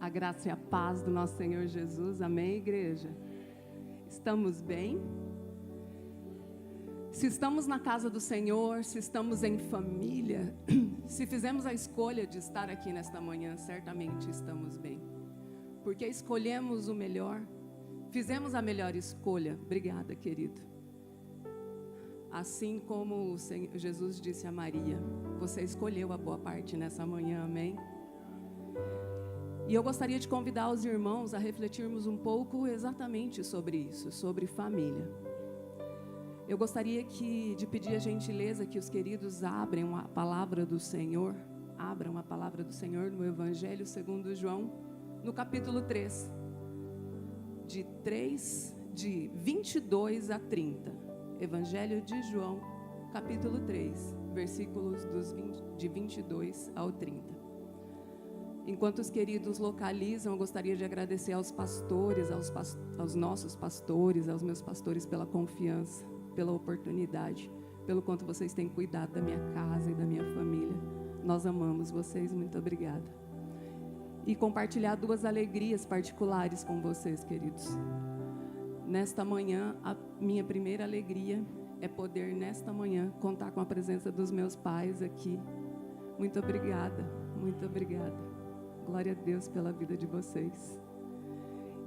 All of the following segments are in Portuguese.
A graça e a paz do nosso Senhor Jesus. Amém, igreja? Estamos bem? Se estamos na casa do Senhor, se estamos em família, se fizemos a escolha de estar aqui nesta manhã, certamente estamos bem. Porque escolhemos o melhor, fizemos a melhor escolha. Obrigada, querido. Assim como o Senhor Jesus disse a Maria, você escolheu a boa parte nessa manhã, amém? E eu gostaria de convidar os irmãos a refletirmos um pouco exatamente sobre isso, sobre família. Eu gostaria de pedir a gentileza que os queridos abram a palavra do Senhor, no Evangelho segundo João, no capítulo 3, de 22 a 30. Evangelho de João, capítulo 3, versículos de 22 ao 30. Enquanto os queridos localizam, eu gostaria de agradecer aos pastores, aos nossos pastores, aos meus pastores pela confiança, pela oportunidade, pelo quanto vocês têm cuidado da minha casa e da minha família. Nós amamos vocês, muito obrigada. E compartilhar duas alegrias particulares com vocês, queridos. Nesta manhã, a minha primeira alegria é poder, nesta manhã, contar com a presença dos meus pais aqui. Muito obrigada, muito obrigada. Glória a Deus pela vida de vocês.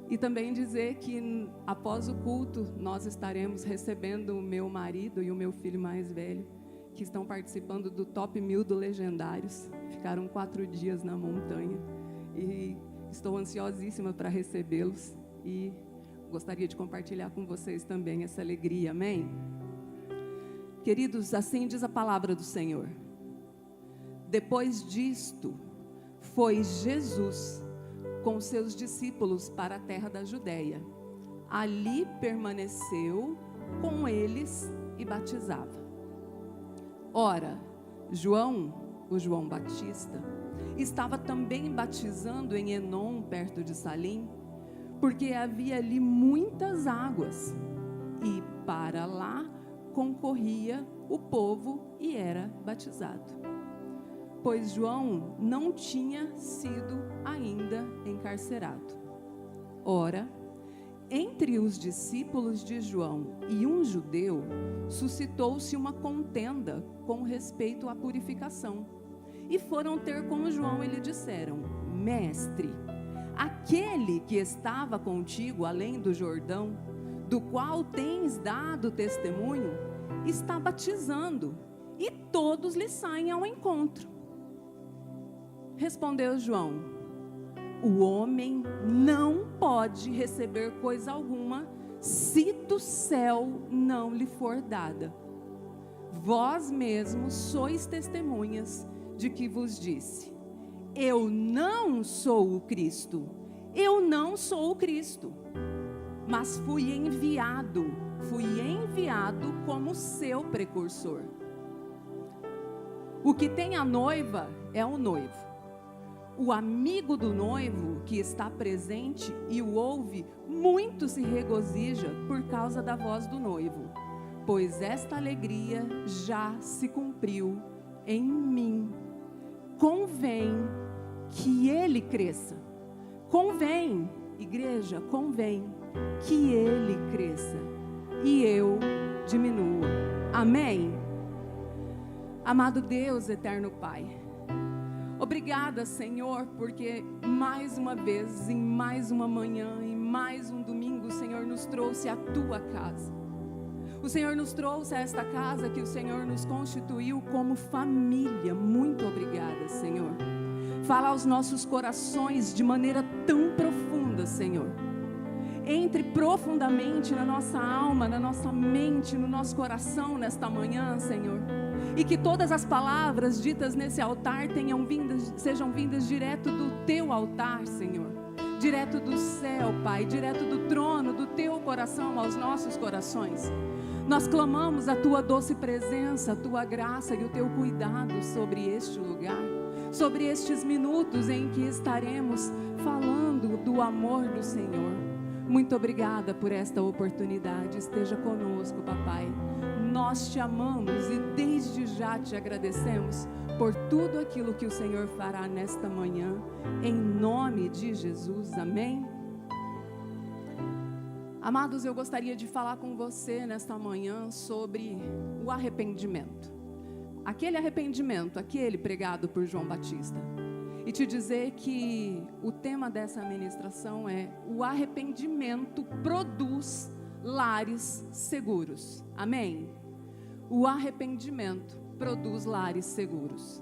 E também dizer que após o culto nós estaremos recebendo o meu marido e o meu filho mais velho, que estão participando do Top 1000 do Legendários. Ficaram 4 dias na montanha e estou ansiosíssima para recebê-los e gostaria de compartilhar com vocês também essa alegria, amém? Queridos, assim diz a palavra do Senhor. Depois disto, foi Jesus com seus discípulos para a terra da Judeia. Ali permaneceu com eles e batizava. Ora, João, o João Batista, estava também batizando em Enom, perto de Salim, porque havia ali muitas águas, e para lá concorria o povo e era batizado. Pois João não tinha sido ainda encarcerado. Ora, entre os discípulos de João e um judeu, suscitou-se uma contenda com respeito à purificação. E foram ter com João e lhe disseram: Mestre, aquele que estava contigo além do Jordão, do qual tens dado testemunho, está batizando, e todos lhe saem ao encontro. Respondeu João: o homem não pode receber coisa alguma se do céu não lhe for dada. Vós mesmos sois testemunhas de que vos disse: eu não sou o Cristo, mas fui enviado como seu precursor. O que tem a noiva é o noivo. O amigo do noivo que está presente e o ouve, muito se regozija por causa da voz do noivo, pois esta alegria já se cumpriu em mim. Convém que ele cresça. Convém, igreja, convém que ele cresça e eu diminua. Amém? Amado Deus, eterno Pai, obrigada, Senhor, porque mais uma vez, em mais uma manhã, em mais um domingo, o Senhor nos trouxe à tua casa. O Senhor nos trouxe a esta casa que o Senhor nos constituiu como família. Muito obrigada, Senhor. Fala aos nossos corações de maneira tão profunda, Senhor. Entre profundamente na nossa alma, na nossa mente, no nosso coração nesta manhã, Senhor. E que todas as palavras ditas nesse altar sejam vindas direto do teu altar, Senhor. Direto do céu, Pai, direto do trono, do teu coração aos nossos corações. Nós clamamos a tua doce presença, a tua graça e o teu cuidado sobre este lugar, sobre estes minutos em que estaremos falando do amor do Senhor. Muito obrigada por esta oportunidade. Esteja conosco, papai. Nós te amamos e desde já te agradecemos por tudo aquilo que o Senhor fará nesta manhã, em nome de Jesus, amém? Amados, eu gostaria de falar com você nesta manhã sobre o arrependimento. Aquele arrependimento, aquele pregado por João Batista. E te dizer que o tema dessa ministração é: o arrependimento produz lares seguros. Amém? O arrependimento produz lares seguros.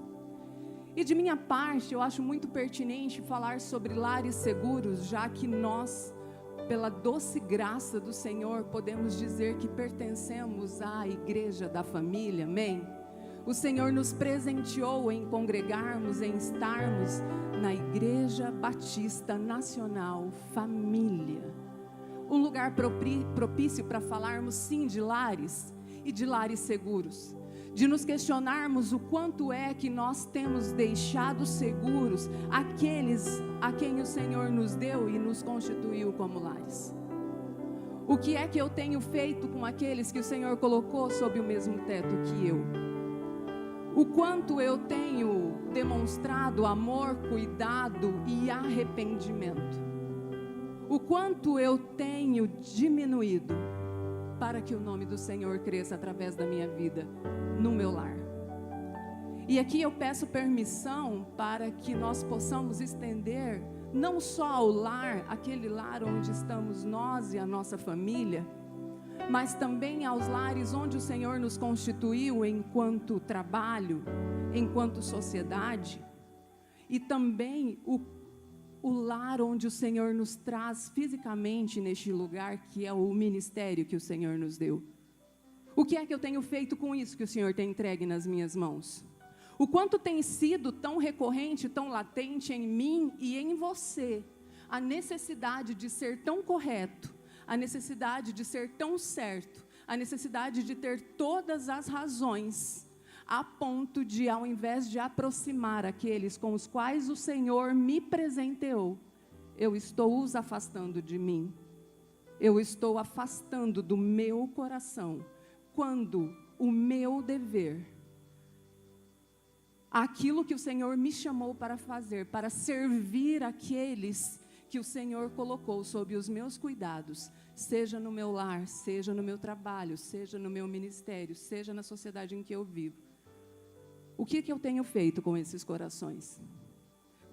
E de minha parte, eu acho muito pertinente falar sobre lares seguros, já que nós, pela doce graça do Senhor, podemos dizer que pertencemos à igreja da família, amém? O Senhor nos presenteou em congregarmos, em estarmos na Igreja Batista Nacional Família. Um lugar propício para falarmos sim de lares e de lares seguros. De nos questionarmos o quanto é que nós temos deixado seguros aqueles a quem o Senhor nos deu e nos constituiu como lares. O que é que eu tenho feito com aqueles que o Senhor colocou sob o mesmo teto que eu? O quanto eu tenho demonstrado amor, cuidado e arrependimento? O quanto eu tenho diminuído para que o nome do Senhor cresça através da minha vida, no meu lar? E aqui eu peço permissão para que nós possamos estender não só ao lar, aquele lar onde estamos nós e a nossa família, mas também aos lares onde o Senhor nos constituiu enquanto trabalho, enquanto sociedade, e também o lar onde o Senhor nos traz fisicamente neste lugar, que é o ministério que o Senhor nos deu. O que é que eu tenho feito com isso que o Senhor tem entregue nas minhas mãos? O quanto tem sido tão recorrente, tão latente em mim e em você, a necessidade de ser tão correto, a necessidade de ser tão certo, a necessidade de ter todas as razões, a ponto de, ao invés de aproximar aqueles com os quais o Senhor me presenteou, eu estou os afastando de mim. Eu estou afastando do meu coração, quando o meu dever, aquilo que o Senhor me chamou para fazer, para servir aqueles que o Senhor colocou sob os meus cuidados, seja no meu lar, seja no meu trabalho, seja no meu ministério, seja na sociedade em que eu vivo. O que eu tenho feito com esses corações?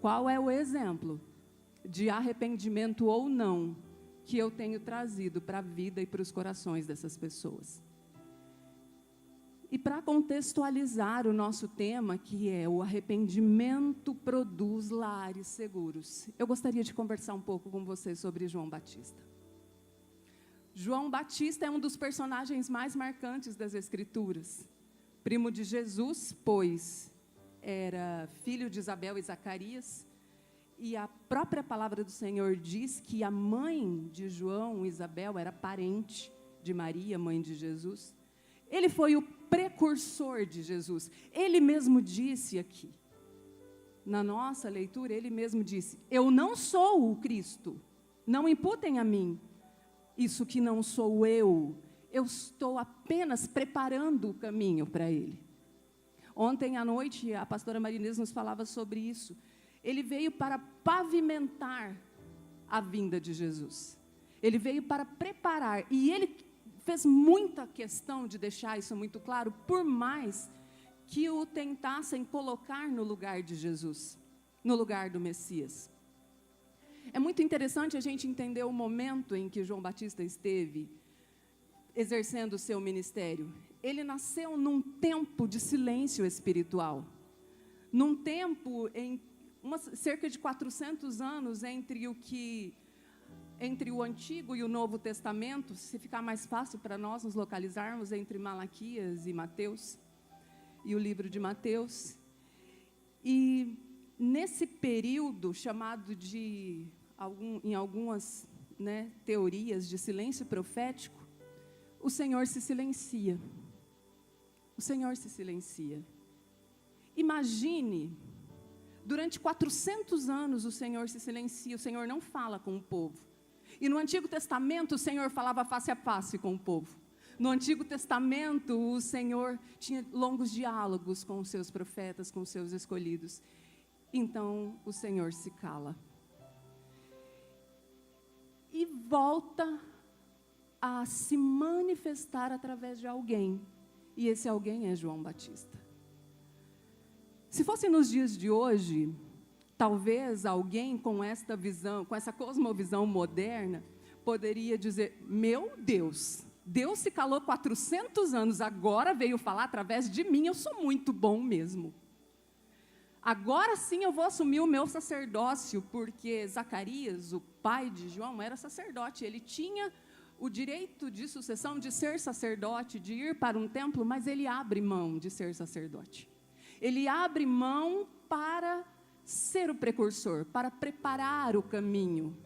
Qual é o exemplo de arrependimento ou não que eu tenho trazido para a vida e para os corações dessas pessoas? E para contextualizar o nosso tema, que é o arrependimento produz lares seguros, eu gostaria de conversar um pouco com vocês sobre João Batista. João Batista é um dos personagens mais marcantes das Escrituras. Primo de Jesus, pois era filho de Isabel e Zacarias, e a própria palavra do Senhor diz que a mãe de João, Isabel, era parente de Maria, mãe de Jesus. Ele foi o precursor de Jesus. Ele mesmo disse aqui, na nossa leitura, ele mesmo disse: eu não sou o Cristo, não imputem a mim isso que não sou eu estou apenas preparando o caminho para ele. Ontem à noite, a pastora Marinês nos falava sobre isso. Ele veio para pavimentar a vinda de Jesus. Ele veio para preparar, e ele fez muita questão de deixar isso muito claro, por mais que o tentassem colocar no lugar de Jesus, no lugar do Messias. É muito interessante a gente entender o momento em que João Batista esteve exercendo o seu ministério. Ele nasceu num tempo de silêncio espiritual, num tempo, cerca de 400 anos entre o Antigo e o Novo Testamento, se ficar mais fácil para nós nos localizarmos entre Malaquias e Mateus, e o livro de Mateus. E nesse período chamado em algumas teorias de silêncio profético, o Senhor se silencia. O Senhor se silencia. Imagine, durante 400 anos o Senhor se silencia, o Senhor não fala com o povo. E no Antigo Testamento o Senhor falava face a face com o povo. No Antigo Testamento, o Senhor tinha longos diálogos com os seus profetas, com os seus escolhidos. Então, o Senhor se cala. E volta a se manifestar através de alguém. E esse alguém é João Batista. Se fosse nos dias de hoje, talvez alguém com esta visão, com essa cosmovisão moderna, poderia dizer: meu Deus, Deus se calou 400 anos, agora veio falar através de mim, eu sou muito bom mesmo. Agora sim eu vou assumir o meu sacerdócio, porque Zacarias, o pai de João, era sacerdote. Ele tinha o direito de sucessão de ser sacerdote, de ir para um templo, mas ele abre mão de ser sacerdote. Ele abre mão para ser o precursor, para preparar o caminho.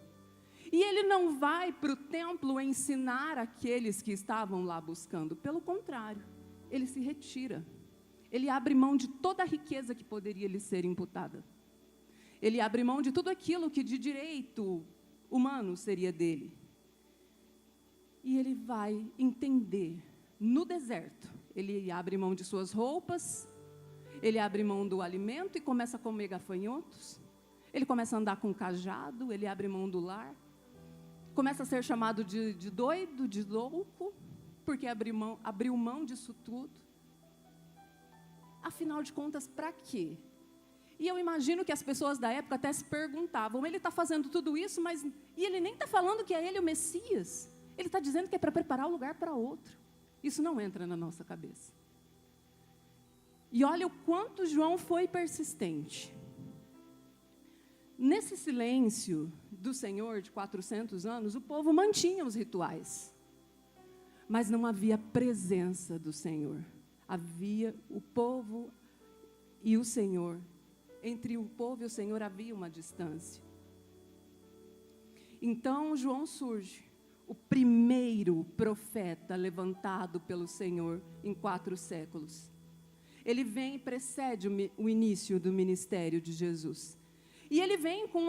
E ele não vai para o templo ensinar aqueles que estavam lá buscando. Pelo contrário, ele se retira. Ele abre mão de toda a riqueza que poderia lhe ser imputada. Ele abre mão de tudo aquilo que de direito humano seria dele. E ele vai entender no deserto. Ele abre mão de suas roupas, ele abre mão do alimento e começa a comer gafanhotos. Ele começa a andar com cajado, ele abre mão do lar. Começa a ser chamado de doido, de louco, porque abriu mão disso tudo. Afinal de contas, para quê? E eu imagino que as pessoas da época até se perguntavam: ele está fazendo tudo isso, mas e ele nem está falando que é ele o Messias. Ele está dizendo que é para preparar o lugar para outro. Isso não entra na nossa cabeça. E olha o quanto João foi persistente. Nesse silêncio do Senhor de 400 anos, o povo mantinha os rituais. Mas não havia presença do Senhor. Havia o povo e o Senhor. Entre o povo e o Senhor havia uma distância. Então João surge, o primeiro profeta levantado pelo Senhor em 4 séculos. Ele vem e precede o início do ministério de Jesus. E ele vem com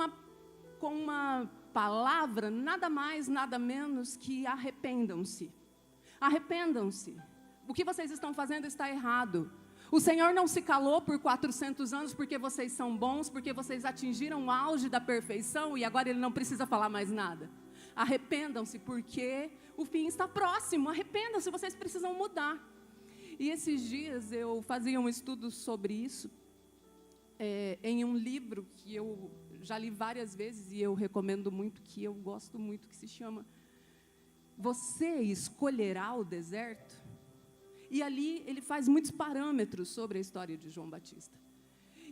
uma palavra, nada mais, nada menos que arrependam-se. Arrependam-se. O que vocês estão fazendo está errado. O Senhor não se calou por 400 anos porque vocês são bons, porque vocês atingiram o auge da perfeição e agora Ele não precisa falar mais nada. Arrependam-se porque o fim está próximo. Arrependam-se, vocês precisam mudar. E esses dias eu fazia um estudo sobre isso, em um livro que eu já li várias vezes e eu recomendo muito, que eu gosto muito, que se chama Você Escolherá o Deserto? E ali ele faz muitos parâmetros sobre a história de João Batista.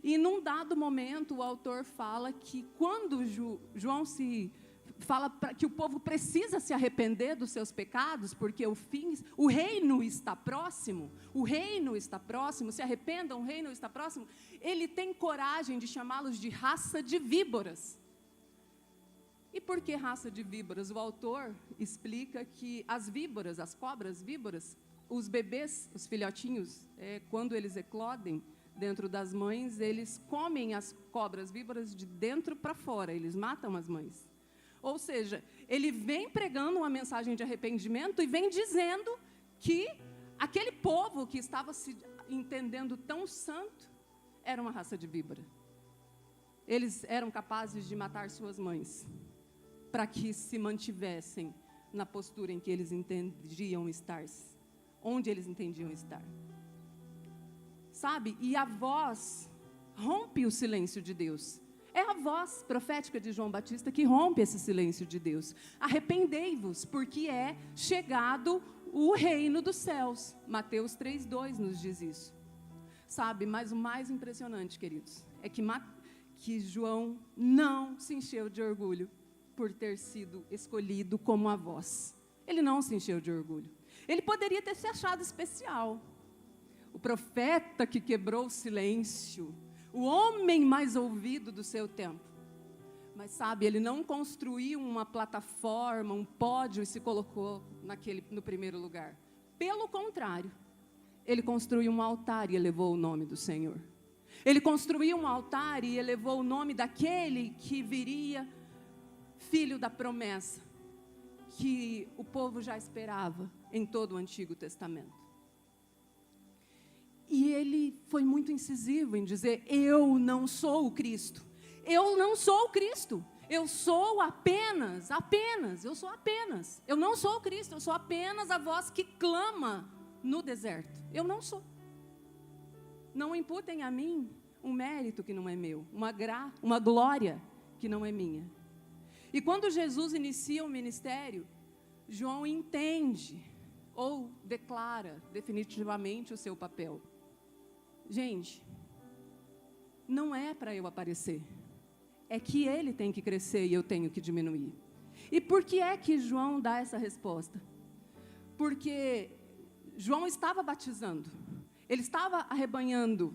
E num dado momento o autor fala que quando João fala que o povo precisa se arrepender dos seus pecados, porque o reino está próximo, se arrependam, o reino está próximo, ele tem coragem de chamá-los de raça de víboras. E por que raça de víboras? O autor explica que as víboras, as cobras víboras, os bebês, os filhotinhos, quando eles eclodem dentro das mães, eles comem as cobras víboras de dentro para fora, eles matam as mães. Ou seja, ele vem pregando uma mensagem de arrependimento e vem dizendo que aquele povo que estava se entendendo tão santo era uma raça de víbora. Eles eram capazes de matar suas mães para que se mantivessem na postura em que eles entendiam estar, onde eles entendiam estar. Sabe? E a voz rompe o silêncio de Deus. É a voz profética de João Batista que rompe esse silêncio de Deus. Arrependei-vos, porque é chegado o reino dos céus. Mateus 3:2 nos diz isso. Sabe, mas o mais impressionante, queridos, é que João não se encheu de orgulho por ter sido escolhido como a voz. Ele não se encheu de orgulho. Ele poderia ter se achado especial. O profeta que quebrou o silêncio, o homem mais ouvido do seu tempo. Mas sabe, ele não construiu uma plataforma, um pódio e se colocou no primeiro lugar. Pelo contrário, ele construiu um altar e elevou o nome do Senhor. Ele construiu um altar e elevou o nome daquele que viria, filho da promessa, que o povo já esperava em todo o Antigo Testamento. E ele foi muito incisivo em dizer: eu não sou o Cristo. Eu não sou o Cristo. Eu sou apenas. Eu não sou o Cristo, eu sou apenas a voz que clama no deserto. Eu não sou. Não imputem a mim um mérito que não é meu, uma glória que não é minha. E quando Jesus inicia o ministério, João entende ou declara definitivamente o seu papel. Gente, não é para eu aparecer, é que ele tem que crescer e eu tenho que diminuir. E por que é que João dá essa resposta? Porque João estava batizando, ele estava arrebanhando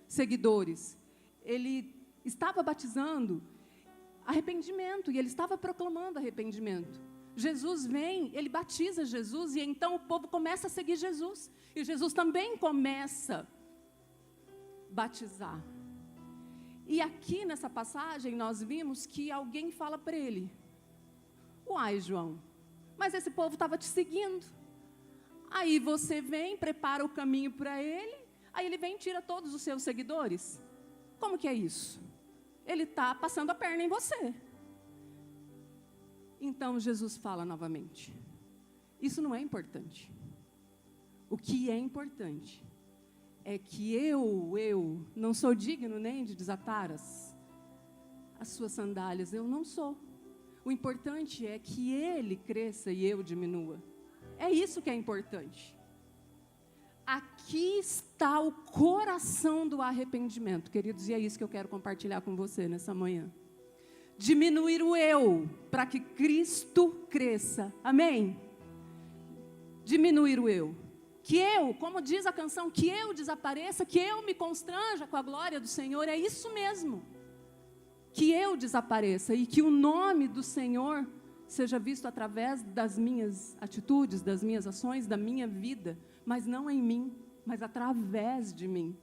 seguidores, ele estava batizando arrependimento, e ele estava proclamando arrependimento. Jesus vem, ele batiza Jesus, e então o povo começa a seguir Jesus, e Jesus também começa a batizar. E aqui nessa passagem nós vimos que alguém fala para ele: uai, João, mas esse povo estava te seguindo, aí você vem, prepara o caminho para ele, aí ele vem e tira todos os seus seguidores. Como que é isso? Ele está passando a perna em você. Então Jesus fala novamente: isso não é importante. O que é importante é que eu não sou digno nem de desatar as suas sandálias. Eu não sou. O importante é que ele cresça e eu diminua. É isso que é importante. Aqui está o coração do arrependimento, queridos, e é isso que eu quero compartilhar com você nessa manhã. Diminuir o eu, para que Cristo cresça. Amém? Diminuir o eu. Que eu, como diz a canção, que eu desapareça, que eu me constranja com a glória do Senhor. É isso mesmo. Que eu desapareça e que o nome do Senhor seja visto através das minhas atitudes, das minhas ações, da minha vida. Mas não em mim, mas através de mim.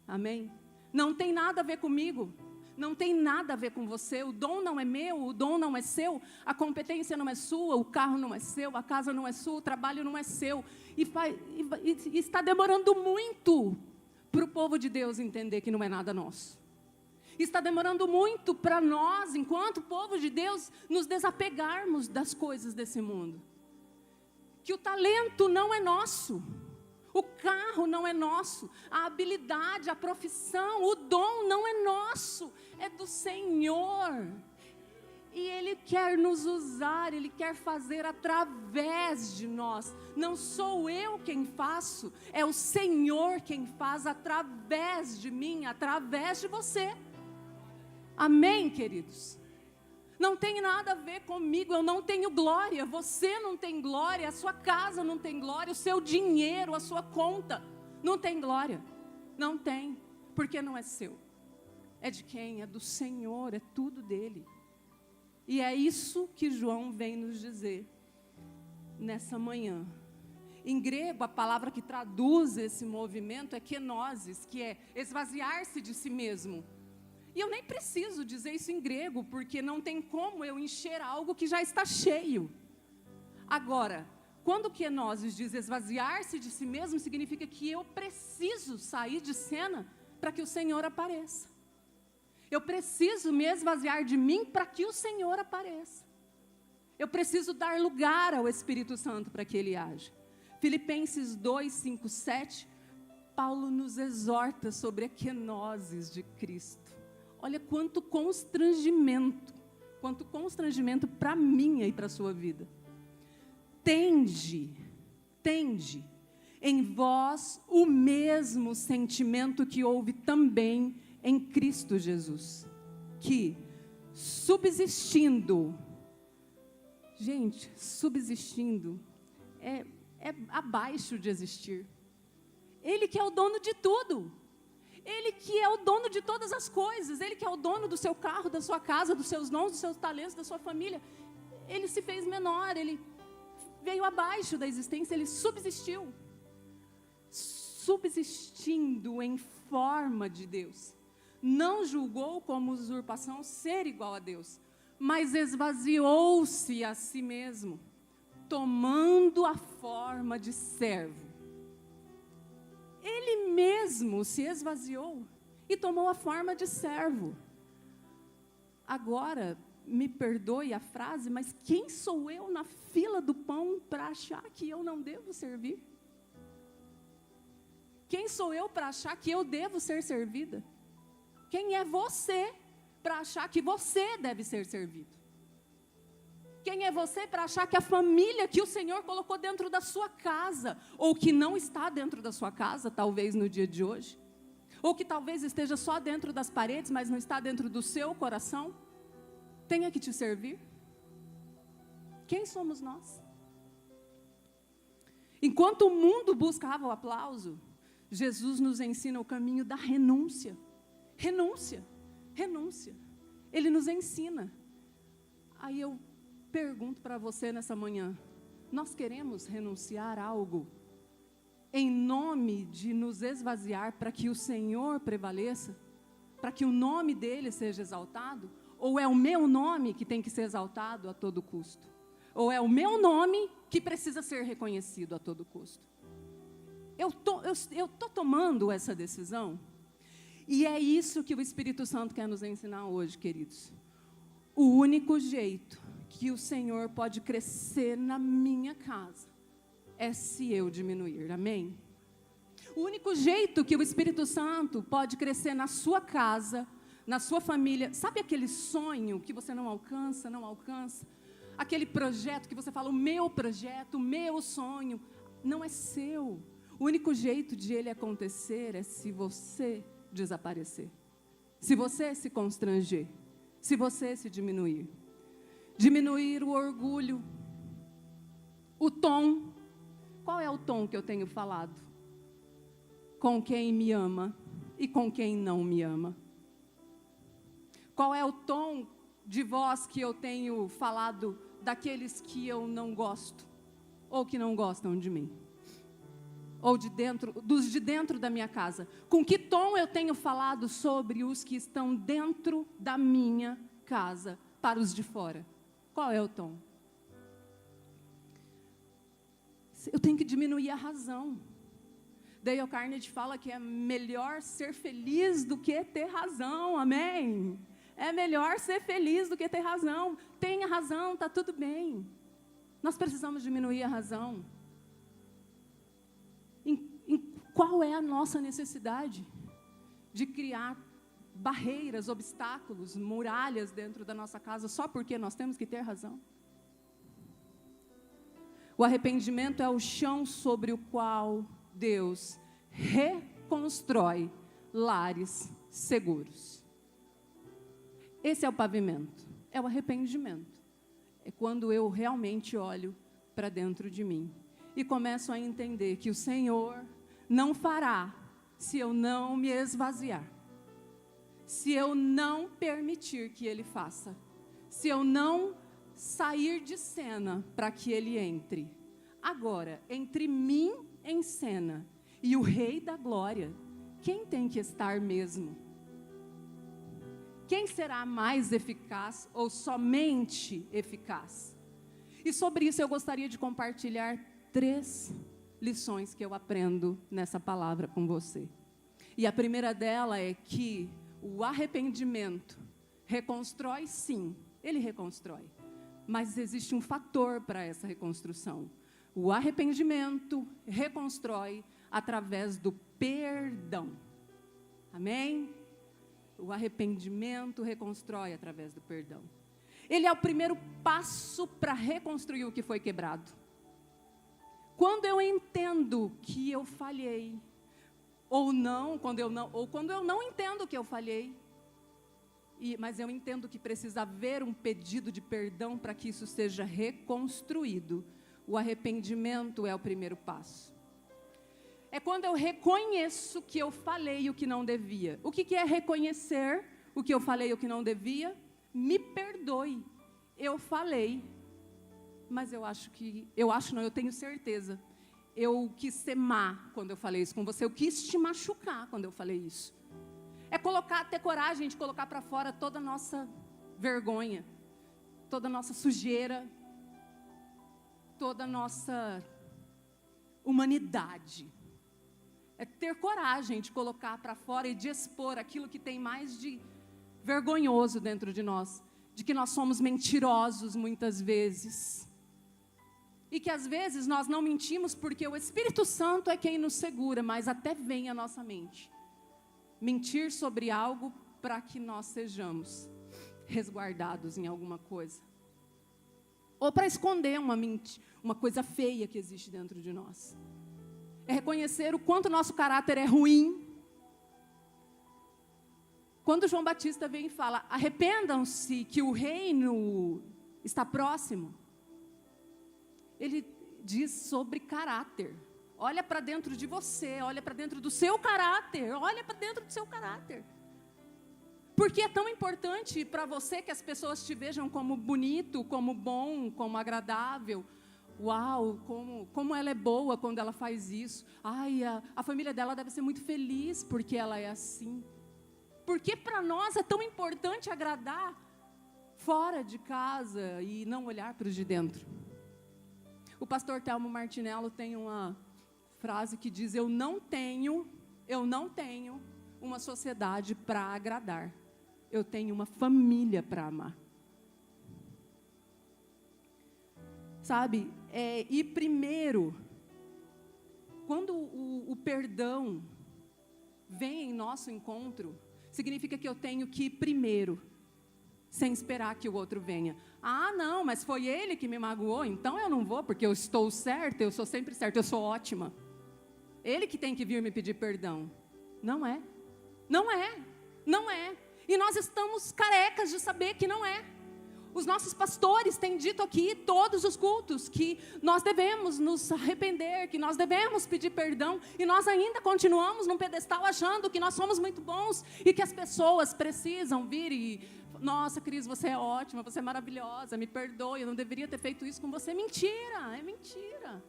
Amém? Não tem nada a ver comigo, não tem nada a ver com você. O dom não é meu, o dom não é seu, a competência não é sua, o carro não é seu, a casa não é sua, o trabalho não é seu. E está demorando muito para o povo de Deus entender que não é nada nosso. Está demorando muito para nós, enquanto povo de Deus, nos desapegarmos das coisas desse mundo. Que o talento não é nosso, o carro não é nosso, a habilidade, a profissão, o dom não é nosso, é do Senhor. E Ele quer nos usar, Ele quer fazer através de nós. Não sou eu quem faço, é o Senhor quem faz através de mim, através de você. Amém, queridos? Não tem nada a ver comigo, eu não tenho glória, você não tem glória, a sua casa não tem glória, o seu dinheiro, a sua conta não tem glória. Não tem, porque não é seu. É de quem? É do Senhor, é tudo dele. E é isso que João vem nos dizer nessa manhã. Em grego, a palavra que traduz esse movimento é kenosis, que é esvaziar-se de si mesmo. E eu nem preciso dizer isso em grego, porque não tem como eu encher algo que já está cheio. Agora, quando o kenosis diz esvaziar-se de si mesmo, significa que eu preciso sair de cena para que o Senhor apareça. Eu preciso me esvaziar de mim para que o Senhor apareça. Eu preciso dar lugar ao Espírito Santo para que Ele age. Filipenses 2, 5, 7, Paulo nos exorta sobre a kenosis de Cristo. Olha quanto constrangimento para minha e para a sua vida. Tende em vós o mesmo sentimento que houve também em Cristo Jesus, que subsistindo é abaixo de existir. Ele que é o dono de tudo. Ele que é o dono de todas as coisas, Ele que é o dono do seu carro, da sua casa, dos seus dons, dos seus talentos, da sua família. Ele se fez menor, Ele veio abaixo da existência, Ele subsistiu. Subsistindo em forma de Deus. Não julgou como usurpação ser igual a Deus, mas esvaziou-se a si mesmo, tomando a forma de servo. Ele mesmo se esvaziou e tomou a forma de servo. Agora, me perdoe a frase, mas quem sou eu na fila do pão para achar que eu não devo servir? Quem sou eu para achar que eu devo ser servida? Quem é você para achar que você deve ser servido? Quem é você para achar que a família que o Senhor colocou dentro da sua casa, ou que não está dentro da sua casa, talvez no dia de hoje, ou que talvez esteja só dentro das paredes, mas não está dentro do seu coração, tenha que te servir? Quem somos nós? Enquanto o mundo buscava o aplauso, Jesus nos ensina o caminho da renúncia. Renúncia, renúncia. Ele nos ensina. Aí eu pergunto para você nessa manhã, nós queremos renunciar a algo em nome de nos esvaziar para que o Senhor prevaleça? Para que o nome dele seja exaltado? Ou é o meu nome que tem que ser exaltado a todo custo? Ou é o meu nome que precisa ser reconhecido a todo custo? Eu tô tomando essa decisão, e é isso que o Espírito Santo quer nos ensinar hoje, queridos. O único jeito que o Senhor pode crescer na minha casa é se eu diminuir, amém? O único jeito que o Espírito Santo pode crescer na sua casa, na sua família, sabe aquele sonho que você não alcança? Aquele projeto que você fala, o meu projeto, o meu sonho, não é seu. O único jeito de ele acontecer é se você desaparecer, se você se constranger, se você se diminuir. Diminuir o orgulho, o tom. Qual é o tom que eu tenho falado? Com quem me ama e com quem não me ama. Qual é o tom de voz que eu tenho falado daqueles que eu não gosto, ou que não gostam de mim? Ou dos de dentro da minha casa? Com que tom eu tenho falado sobre os que estão dentro da minha casa, para os de fora? Qual é o tom? Eu tenho que diminuir a razão. Dale Carnegie fala que é melhor ser feliz do que ter razão, amém? É melhor ser feliz do que ter razão. Tenha razão, está tudo bem. Nós precisamos diminuir a razão. Qual é a nossa necessidade de criar barreiras, obstáculos, muralhas dentro da nossa casa só porque nós temos que ter razão? O arrependimento é o chão sobre o qual Deus reconstrói lares seguros. Esse é o pavimento, é o arrependimento. É quando eu realmente olho para dentro de mim e começo a entender que o Senhor não fará se eu não me esvaziar, se eu não permitir que Ele faça, se eu não sair de cena para que Ele entre. Agora, entre mim em cena e o Rei da Glória, quem tem que estar mesmo? Quem será mais eficaz ou somente eficaz? E sobre isso eu gostaria de compartilhar 3 lições que eu aprendo nessa palavra com você. E a primeira dela é que o arrependimento reconstrói, sim, ele reconstrói. Mas existe um fator para essa reconstrução. O arrependimento reconstrói através do perdão. Amém? O arrependimento reconstrói através do perdão. Ele é o primeiro passo para reconstruir o que foi quebrado. Quando eu entendo que eu falhei, quando eu não entendo que eu falhei, mas eu entendo que precisa haver um pedido de perdão para que isso seja reconstruído, o arrependimento é o primeiro passo. É quando eu reconheço que eu falei o que não devia. O que é reconhecer o que eu falei o que não devia? Me perdoe, eu falei, mas eu tenho certeza, eu quis ser má quando eu falei isso com você, eu quis te machucar quando eu falei isso. É ter coragem de colocar para fora toda a nossa vergonha, toda a nossa sujeira. toda a nossa humanidade. É ter coragem de colocar para fora e de expor aquilo que tem mais de vergonhoso dentro de nós, de que nós somos mentirosos muitas vezes. E que às vezes nós não mentimos porque o Espírito Santo é quem nos segura, mas até vem a nossa mente mentir sobre algo para que nós sejamos resguardados em alguma coisa. Ou para esconder uma coisa feia que existe dentro de nós. É reconhecer o quanto o nosso caráter é ruim. Quando João Batista vem e fala, arrependam-se que o reino está próximo, ele diz sobre caráter. Olha para dentro de você, olha para dentro do seu caráter, olha para dentro do seu caráter. Porque é tão importante para você que as pessoas te vejam como bonito, como bom, como agradável. Uau, como ela é boa quando ela faz isso. Ai, a família dela deve ser muito feliz porque ela é assim. Porque para nós é tão importante agradar fora de casa e não olhar para os de dentro. O pastor Telmo Martinello tem uma frase que diz, eu não tenho uma sociedade para agradar. Eu tenho uma família para amar. Sabe? E primeiro, quando o perdão vem em nosso encontro, significa que eu tenho que ir primeiro, sem esperar que o outro venha. Ah, não, mas foi ele que me magoou, então eu não vou, porque eu estou certa, eu sou sempre certa, eu sou ótima. Ele que tem que vir me pedir perdão. Não é. Não é. Não é. E nós estamos carecas de saber que não é. Os nossos pastores têm dito aqui, todos os cultos, que nós devemos nos arrepender, que nós devemos pedir perdão, e nós ainda continuamos num pedestal achando que nós somos muito bons, e que as pessoas precisam vir e, nossa, Cris, você é ótima, você é maravilhosa, me perdoe, eu não deveria ter feito isso com você. Mentira, é mentira.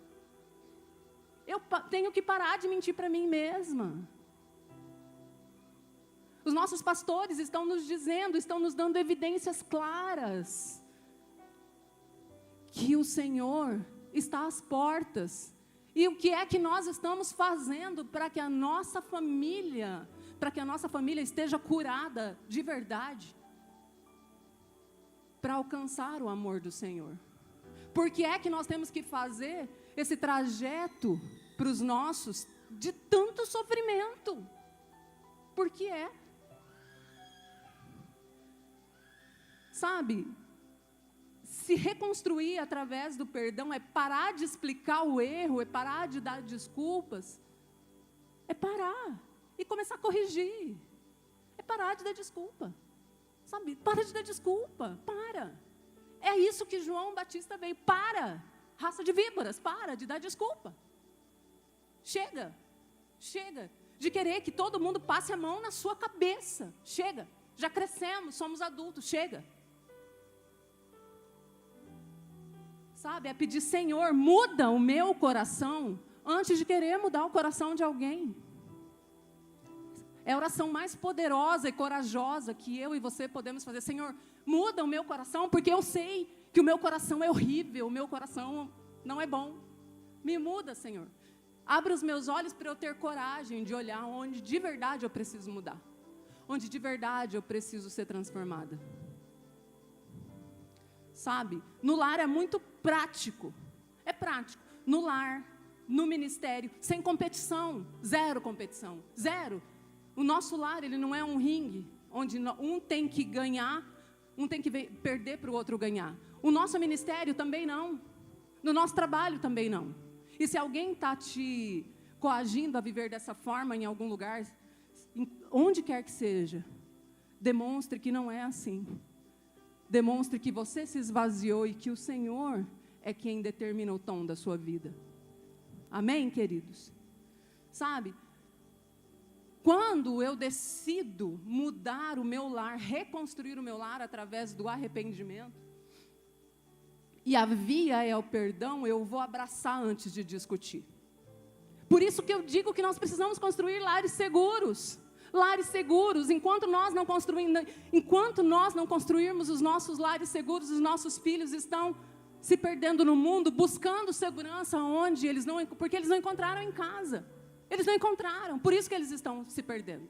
Eu tenho que parar de mentir para mim mesma. Os nossos pastores estão nos dizendo, estão nos dando evidências claras que o Senhor está às portas. E o que é que nós estamos fazendo para que a nossa família esteja curada de verdade? Para alcançar o amor do Senhor. Por que é que nós temos que fazer esse trajeto para os nossos de tanto sofrimento? Por que é? Sabe, se reconstruir através do perdão é parar de explicar o erro, é parar de dar desculpas, é parar e começar a corrigir, é parar de dar desculpa, sabe, para de dar desculpa, para, é isso que João Batista veio, para, raça de víboras, para de dar desculpa, chega de querer que todo mundo passe a mão na sua cabeça, chega, já crescemos, somos adultos, chega. Sabe, é pedir, Senhor, muda o meu coração, antes de querer mudar o coração de alguém. É a oração mais poderosa e corajosa que eu e você podemos fazer. Senhor, muda o meu coração, porque eu sei que o meu coração é horrível, o meu coração não é bom. Me muda, Senhor. Abre os meus olhos para eu ter coragem de olhar onde de verdade eu preciso mudar. Onde de verdade eu preciso ser transformada. Sabe, no lar é muito prático, é prático, no lar, no ministério, sem competição, zero competição, zero. O nosso lar, ele não é um ringue, onde um tem que ganhar, um tem que perder para o outro ganhar. O nosso ministério também não, no nosso trabalho também não. E se alguém está te coagindo a viver dessa forma em algum lugar, onde quer que seja, demonstre que não é assim. Demonstre que você se esvaziou e que o Senhor é quem determina o tom da sua vida. Amém, queridos? Sabe, quando eu decido mudar o meu lar, reconstruir o meu lar através do arrependimento, e a via é o perdão, eu vou abraçar antes de discutir. Por isso que eu digo que nós precisamos construir lares seguros. Lares seguros, enquanto nós não construirmos os nossos lares seguros, os nossos filhos estão se perdendo no mundo, buscando segurança onde porque eles não encontraram em casa. Eles não encontraram, por isso que eles estão se perdendo.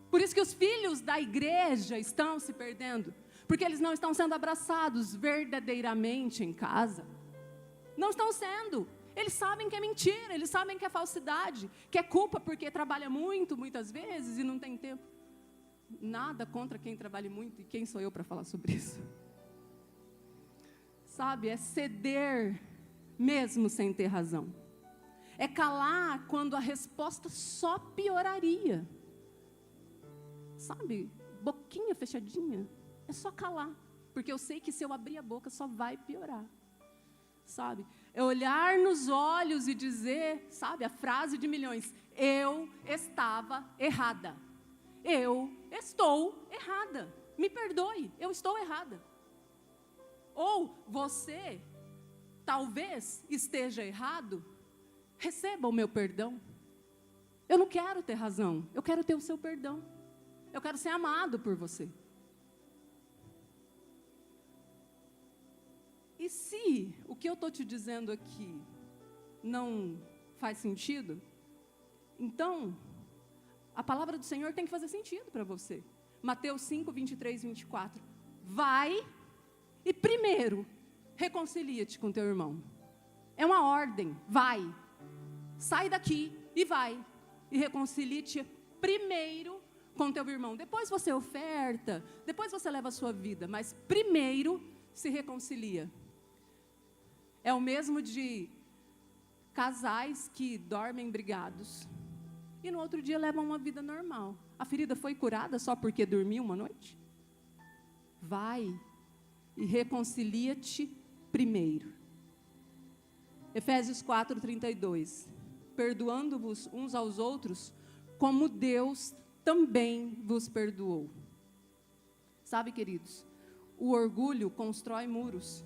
Por isso que os filhos da igreja estão se perdendo, porque eles não estão sendo abraçados verdadeiramente em casa. Não estão sendo. Eles sabem que é mentira, eles sabem que é falsidade, que é culpa porque trabalha muito, muitas vezes, e não tem tempo. Nada contra quem trabalha muito, e quem sou eu para falar sobre isso? Sabe, é ceder mesmo sem ter razão. É calar quando a resposta só pioraria. Sabe, boquinha fechadinha, é só calar. Porque eu sei que se eu abrir a boca só vai piorar. Sabe, é olhar nos olhos e dizer, sabe, a frase de milhões: eu estava errada. Eu estou errada. Me perdoe, eu estou errada. Ou você, talvez, esteja errado, receba o meu perdão. Eu não quero ter razão, eu quero ter o seu perdão. Eu quero ser amado por você. E se o que eu estou te dizendo aqui não faz sentido, então, a palavra do Senhor tem que fazer sentido para você. Mateus 5, 23, 24. Vai e primeiro, reconcilia-te com teu irmão. É uma ordem, vai. Sai daqui e vai. E reconcilie-te primeiro com teu irmão. Depois você oferta, depois você leva a sua vida, mas primeiro se reconcilia. É o mesmo de casais que dormem brigados e no outro dia levam uma vida normal. A ferida foi curada só porque dormiu uma noite? Vai e reconcilia-te primeiro. Efésios 4:32. Perdoando-vos uns aos outros, como Deus também vos perdoou. Sabe, queridos, o orgulho constrói muros.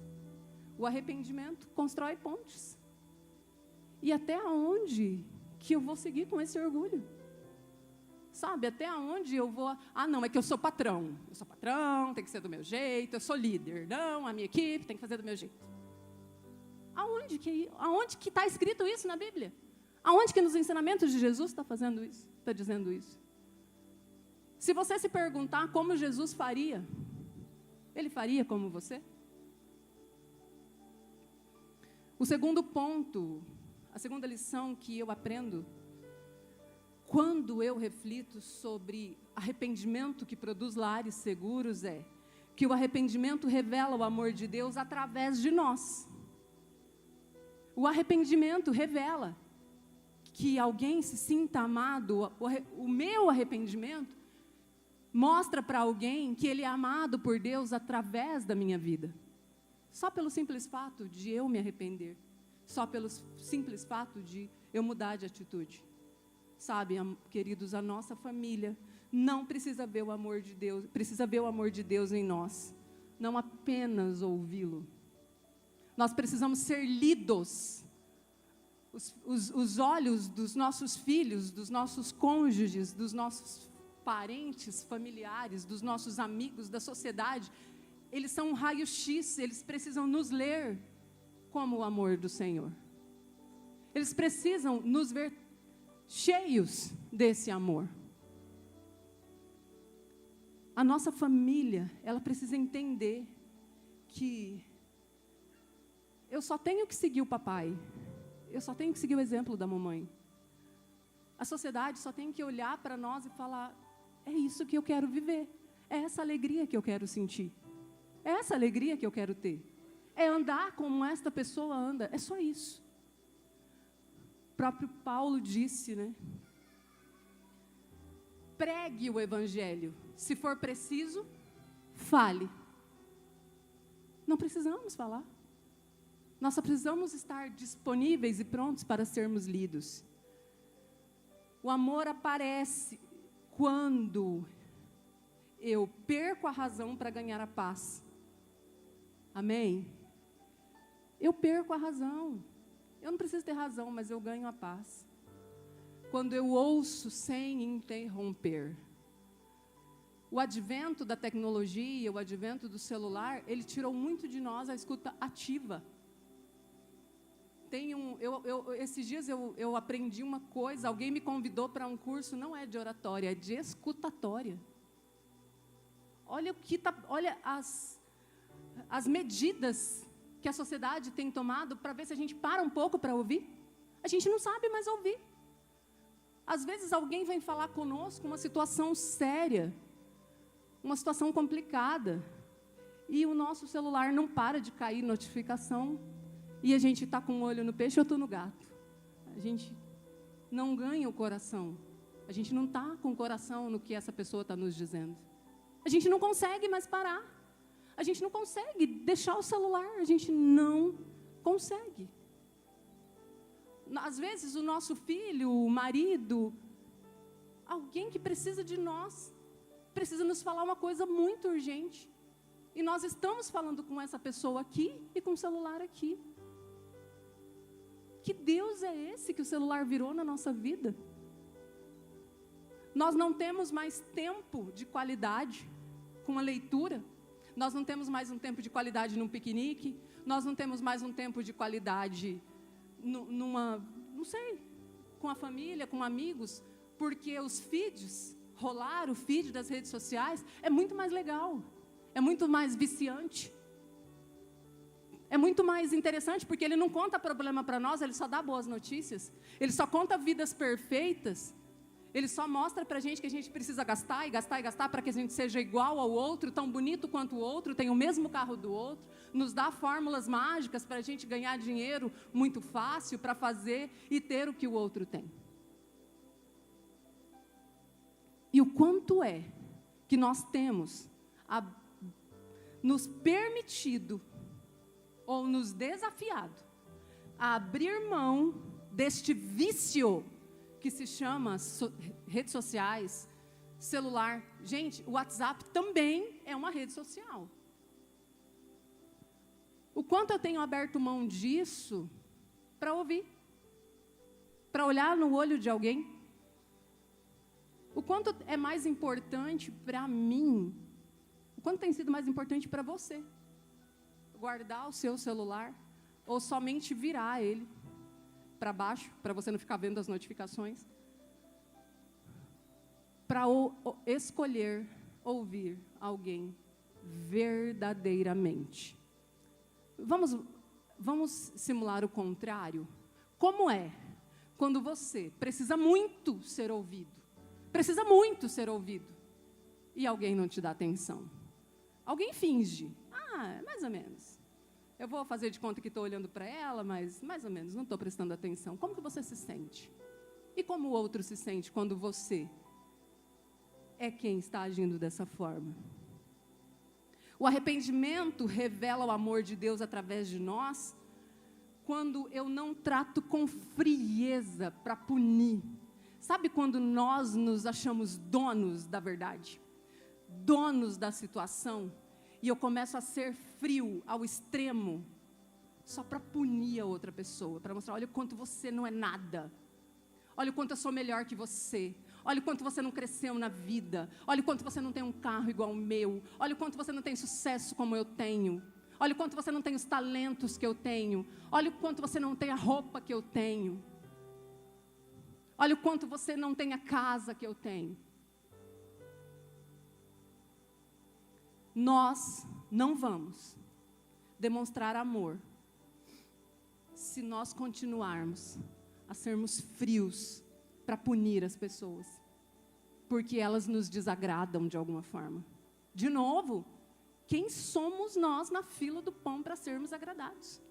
O arrependimento constrói pontes. E até onde que eu vou seguir com esse orgulho? Sabe, até onde eu vou... Ah, não, é que eu sou patrão. Eu sou patrão, tem que ser do meu jeito. Eu sou líder. Não, a minha equipe tem que fazer do meu jeito. Aonde que está escrito isso na Bíblia? Aonde que nos ensinamentos de Jesus está fazendo isso? Está dizendo isso? Se você se perguntar como Jesus faria, Ele faria como você? O segundo ponto, a segunda lição que eu aprendo, quando eu reflito sobre arrependimento que produz lares seguros, é que o arrependimento revela o amor de Deus através de nós. O arrependimento revela que alguém se sinta amado. O meu arrependimento mostra para alguém que ele é amado por Deus através da minha vida. Só pelo simples fato de eu me arrepender. Só pelo simples fato de eu mudar de atitude. Sabe, queridos, a nossa família não precisa ver o amor de Deus, precisa ver o amor de Deus em nós. Não apenas ouvi-lo. Nós precisamos ser lidos. Os olhos dos nossos filhos, dos nossos cônjuges, dos nossos parentes, familiares, dos nossos amigos, da sociedade, eles são um raio-x, eles precisam nos ler como o amor do Senhor. Eles precisam nos ver cheios desse amor. A nossa família, ela precisa entender que eu só tenho que seguir o papai, eu só tenho que seguir o exemplo da mamãe. A sociedade só tem que olhar para nós e falar: é isso que eu quero viver, é essa alegria que eu quero sentir, é essa alegria que eu quero ter, é andar como esta pessoa anda, é só isso. O próprio Paulo disse, né? Pregue o evangelho, se for preciso, fale. Não precisamos falar. Nós só precisamos estar disponíveis e prontos para sermos lidos. O amor aparece quando eu perco a razão para ganhar a paz. Amém? Eu perco a razão. Eu não preciso ter razão, mas eu ganho a paz. Quando eu ouço sem interromper. O advento da tecnologia, o advento do celular, ele tirou muito de nós a escuta ativa. Esses dias eu aprendi uma coisa, alguém me convidou para um curso, não é de oratória, é de escutatória. Olha as medidas que a sociedade tem tomado para ver se a gente para um pouco para ouvir. A gente não sabe mais ouvir. Às vezes alguém vem falar conosco uma situação séria, uma situação complicada, e o nosso celular não para de cair notificação, e a gente está com um olho no peixe e outro no gato. A gente não ganha o coração. A gente não está com o coração no que essa pessoa está nos dizendo. A gente não consegue mais parar. A gente não consegue deixar o celular. A gente não consegue. Às vezes o nosso filho, o marido, alguém que precisa de nós, precisa nos falar uma coisa muito urgente. E nós estamos falando com essa pessoa aqui e com o celular aqui. Que Deus é esse que o celular virou na nossa vida? Nós não temos mais tempo de qualidade com a leitura. Nós não temos mais um tempo de qualidade num piquenique. Nós não temos mais um tempo de qualidade com a família, com amigos, porque os feeds, rolar o feed das redes sociais, é muito mais legal, é muito mais viciante, é muito mais interessante, porque ele não conta problema para nós, ele só dá boas notícias, ele só conta vidas perfeitas, ele só mostra para a gente que a gente precisa gastar e gastar e gastar para que a gente seja igual ao outro, tão bonito quanto o outro, tem o mesmo carro do outro, nos dá fórmulas mágicas para a gente ganhar dinheiro muito fácil, para fazer e ter o que o outro tem. E o quanto é que nós temos nos permitido ou nos desafiado a abrir mão deste vício que se chama redes sociais, celular. Gente, o WhatsApp também é uma rede social. O quanto eu tenho aberto mão disso para ouvir, para olhar no olho de alguém. O quanto é mais importante para mim, o quanto tem sido mais importante para você, guardar o seu celular ou somente virar ele para baixo, para você não ficar vendo as notificações, para escolher ouvir alguém verdadeiramente. Vamos simular o contrário? Como é quando você precisa muito ser ouvido, e alguém não te dá atenção? Alguém finge, mais ou menos. Eu vou fazer de conta que estou olhando para ela, mas mais ou menos, não estou prestando atenção. Como que você se sente? E como o outro se sente quando você é quem está agindo dessa forma? O arrependimento revela o amor de Deus através de nós, quando eu não trato com frieza para punir. Sabe quando nós nos achamos donos da verdade? Donos da situação? E eu começo a ser frio ao extremo, só para punir a outra pessoa, para mostrar, olha o quanto você não é nada, olha o quanto eu sou melhor que você, olha o quanto você não cresceu na vida, olha o quanto você não tem um carro igual o meu, olha o quanto você não tem sucesso como eu tenho, olha o quanto você não tem os talentos que eu tenho, olha o quanto você não tem a roupa que eu tenho, olha o quanto você não tem a casa que eu tenho. Nós não vamos demonstrar amor se nós continuarmos a sermos frios para punir as pessoas, porque elas nos desagradam de alguma forma. De novo, quem somos nós na fila do pão para sermos agradados?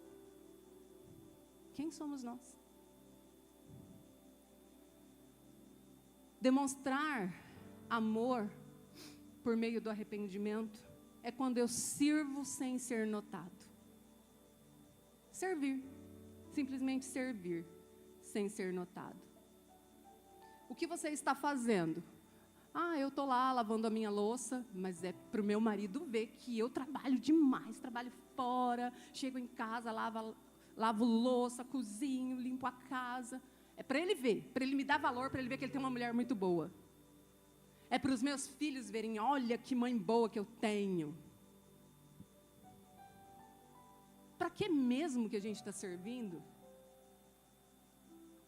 Quem somos nós? Demonstrar amor por meio do arrependimento é quando eu sirvo sem ser notado. Servir, simplesmente servir, sem ser notado. O que você está fazendo? Eu estou lá lavando a minha louça, mas é para o meu marido ver que eu trabalho demais, trabalho fora, chego em casa, lavo louça, cozinho, limpo a casa. É para ele ver, para ele me dar valor, para ele ver que ele tem uma mulher muito boa. É para os meus filhos verem, olha que mãe boa que eu tenho. Para que mesmo que a gente está servindo?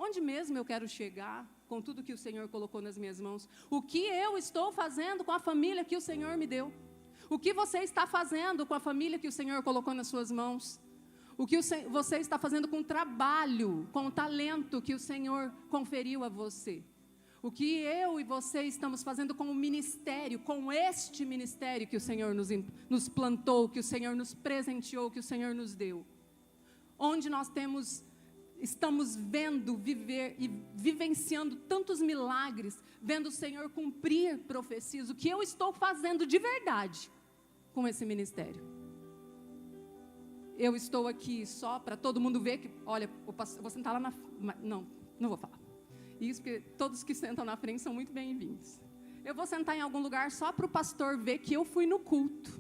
Onde mesmo eu quero chegar com tudo que o Senhor colocou nas minhas mãos? O que eu estou fazendo com a família que o Senhor me deu? O que você está fazendo com a família que o Senhor colocou nas suas mãos? O que você está fazendo com o trabalho, com o talento que o Senhor conferiu a você? O que eu e você estamos fazendo com o ministério, com este ministério que o Senhor nos plantou, que o Senhor nos presenteou, que o Senhor nos deu? Onde nós estamos vendo, viver e vivenciando tantos milagres, vendo o Senhor cumprir profecias, o que eu estou fazendo de verdade com esse ministério? Eu estou aqui só para todo mundo ver que, olha, eu vou sentar lá não vou falar. Isso porque todos que sentam na frente são muito bem-vindos. Eu vou sentar em algum lugar só para o pastor ver que eu fui no culto.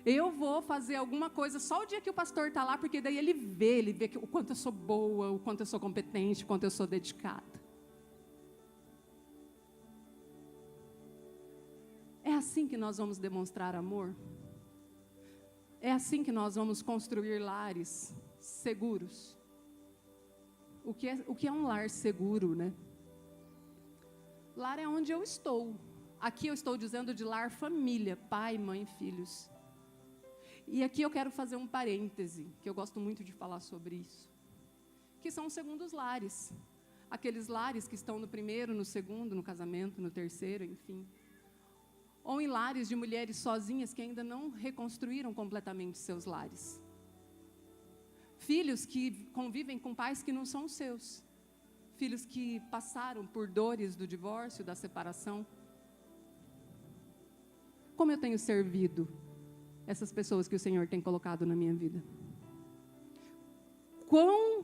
Eu vou fazer alguma coisa só o dia que o pastor está lá, porque daí ele vê o quanto eu sou boa, o quanto eu sou competente, o quanto eu sou dedicada. É assim que nós vamos demonstrar amor? É assim que nós vamos construir lares seguros? O que é um lar seguro, né? Lar é onde eu estou. Aqui eu estou dizendo de lar família, pai, mãe, filhos. E aqui eu quero fazer um parêntese, que eu gosto muito de falar sobre isso. Que são os segundos lares. Aqueles lares que estão no primeiro, no segundo, no casamento, no terceiro, enfim. Ou em lares de mulheres sozinhas que ainda não reconstruíram completamente seus lares. Filhos que convivem com pais que não são os seus. Filhos que passaram por dores do divórcio, da separação. Como eu tenho servido essas pessoas que o Senhor tem colocado na minha vida? Quão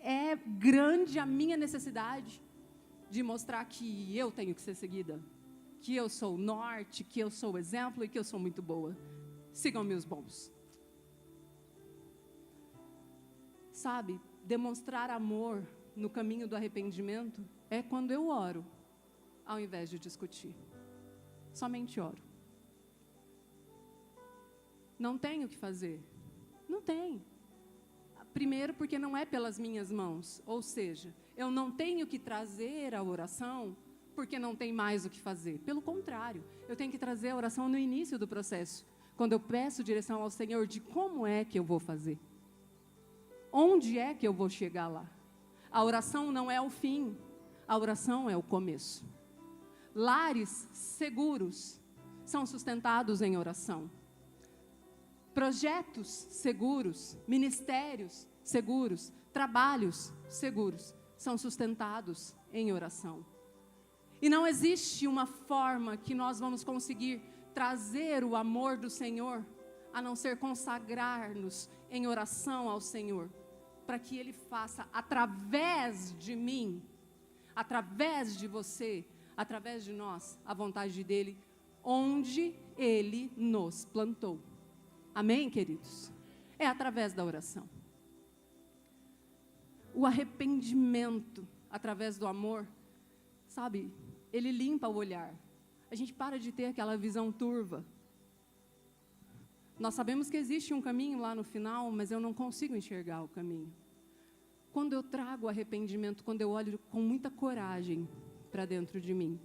é grande a minha necessidade de mostrar que eu tenho que ser seguida, que eu sou o norte, que eu sou o exemplo e que eu sou muito boa. Sigam-me os bons. Sabe, demonstrar amor no caminho do arrependimento é quando eu oro, ao invés de discutir. Somente oro. Não tenho o que fazer. Não tem. Primeiro, porque não é pelas minhas mãos. Ou seja, eu não tenho que trazer a oração porque não tem mais o que fazer. Pelo contrário, eu tenho que trazer a oração no início do processo. Quando eu peço direção ao Senhor de como é que eu vou fazer. Onde é que eu vou chegar lá? A oração não é o fim. A oração é o começo. Lares seguros são sustentados em oração. Projetos seguros, ministérios seguros, trabalhos seguros, são sustentados em oração. E não existe uma forma que nós vamos conseguir trazer o amor do Senhor, a não ser consagrar-nos em oração ao Senhor, para que Ele faça através de mim, através de você, através de nós, a vontade dEle, onde Ele nos plantou. Amém, queridos? É através da oração. O arrependimento, através do amor, sabe, ele limpa o olhar. A gente para de ter aquela visão turva. Nós sabemos que existe um caminho lá no final, mas eu não consigo enxergar o caminho. Quando eu trago o arrependimento, quando eu olho com muita coragem para dentro de mim,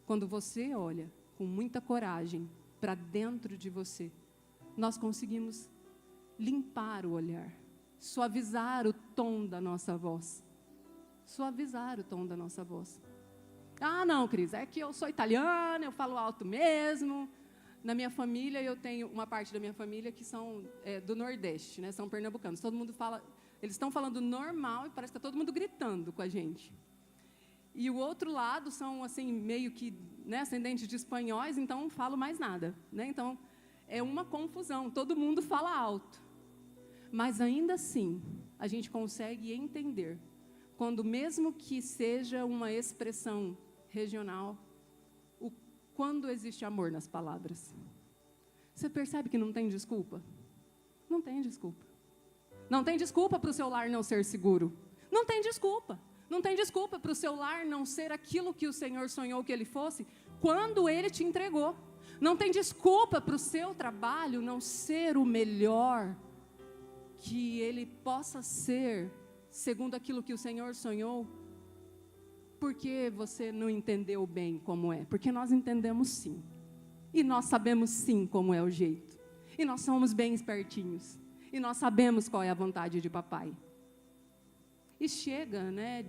quando você olha com muita coragem para dentro de você, nós conseguimos limpar o olhar, suavizar o tom da nossa voz. Suavizar o tom da nossa voz. Ah, não, Cris, é que eu sou italiana, eu falo alto mesmo. Na minha família, eu tenho uma parte da minha família que são do Nordeste, né? São pernambucanos. Todo mundo fala, eles estão falando normal e parece que está todo mundo gritando com a gente. E o outro lado são, assim, meio que, né, ascendentes de espanhóis, então não falo mais nada, né? Então, é uma confusão, todo mundo fala alto. Mas ainda assim, a gente consegue entender, quando mesmo que seja uma expressão regional, quando existe amor nas palavras. Você percebe que não tem desculpa? Não tem desculpa. Não tem desculpa para o seu lar não ser seguro. Não tem desculpa. Não tem desculpa para o seu lar não ser aquilo que o Senhor sonhou que ele fosse quando Ele te entregou. Não tem desculpa para o seu trabalho não ser o melhor que ele possa ser, segundo aquilo que o Senhor sonhou, porque você não entendeu bem como é. Porque nós entendemos sim. E nós sabemos sim como é o jeito. E nós somos bem espertinhos. E nós sabemos qual é a vontade de papai. E chega, né,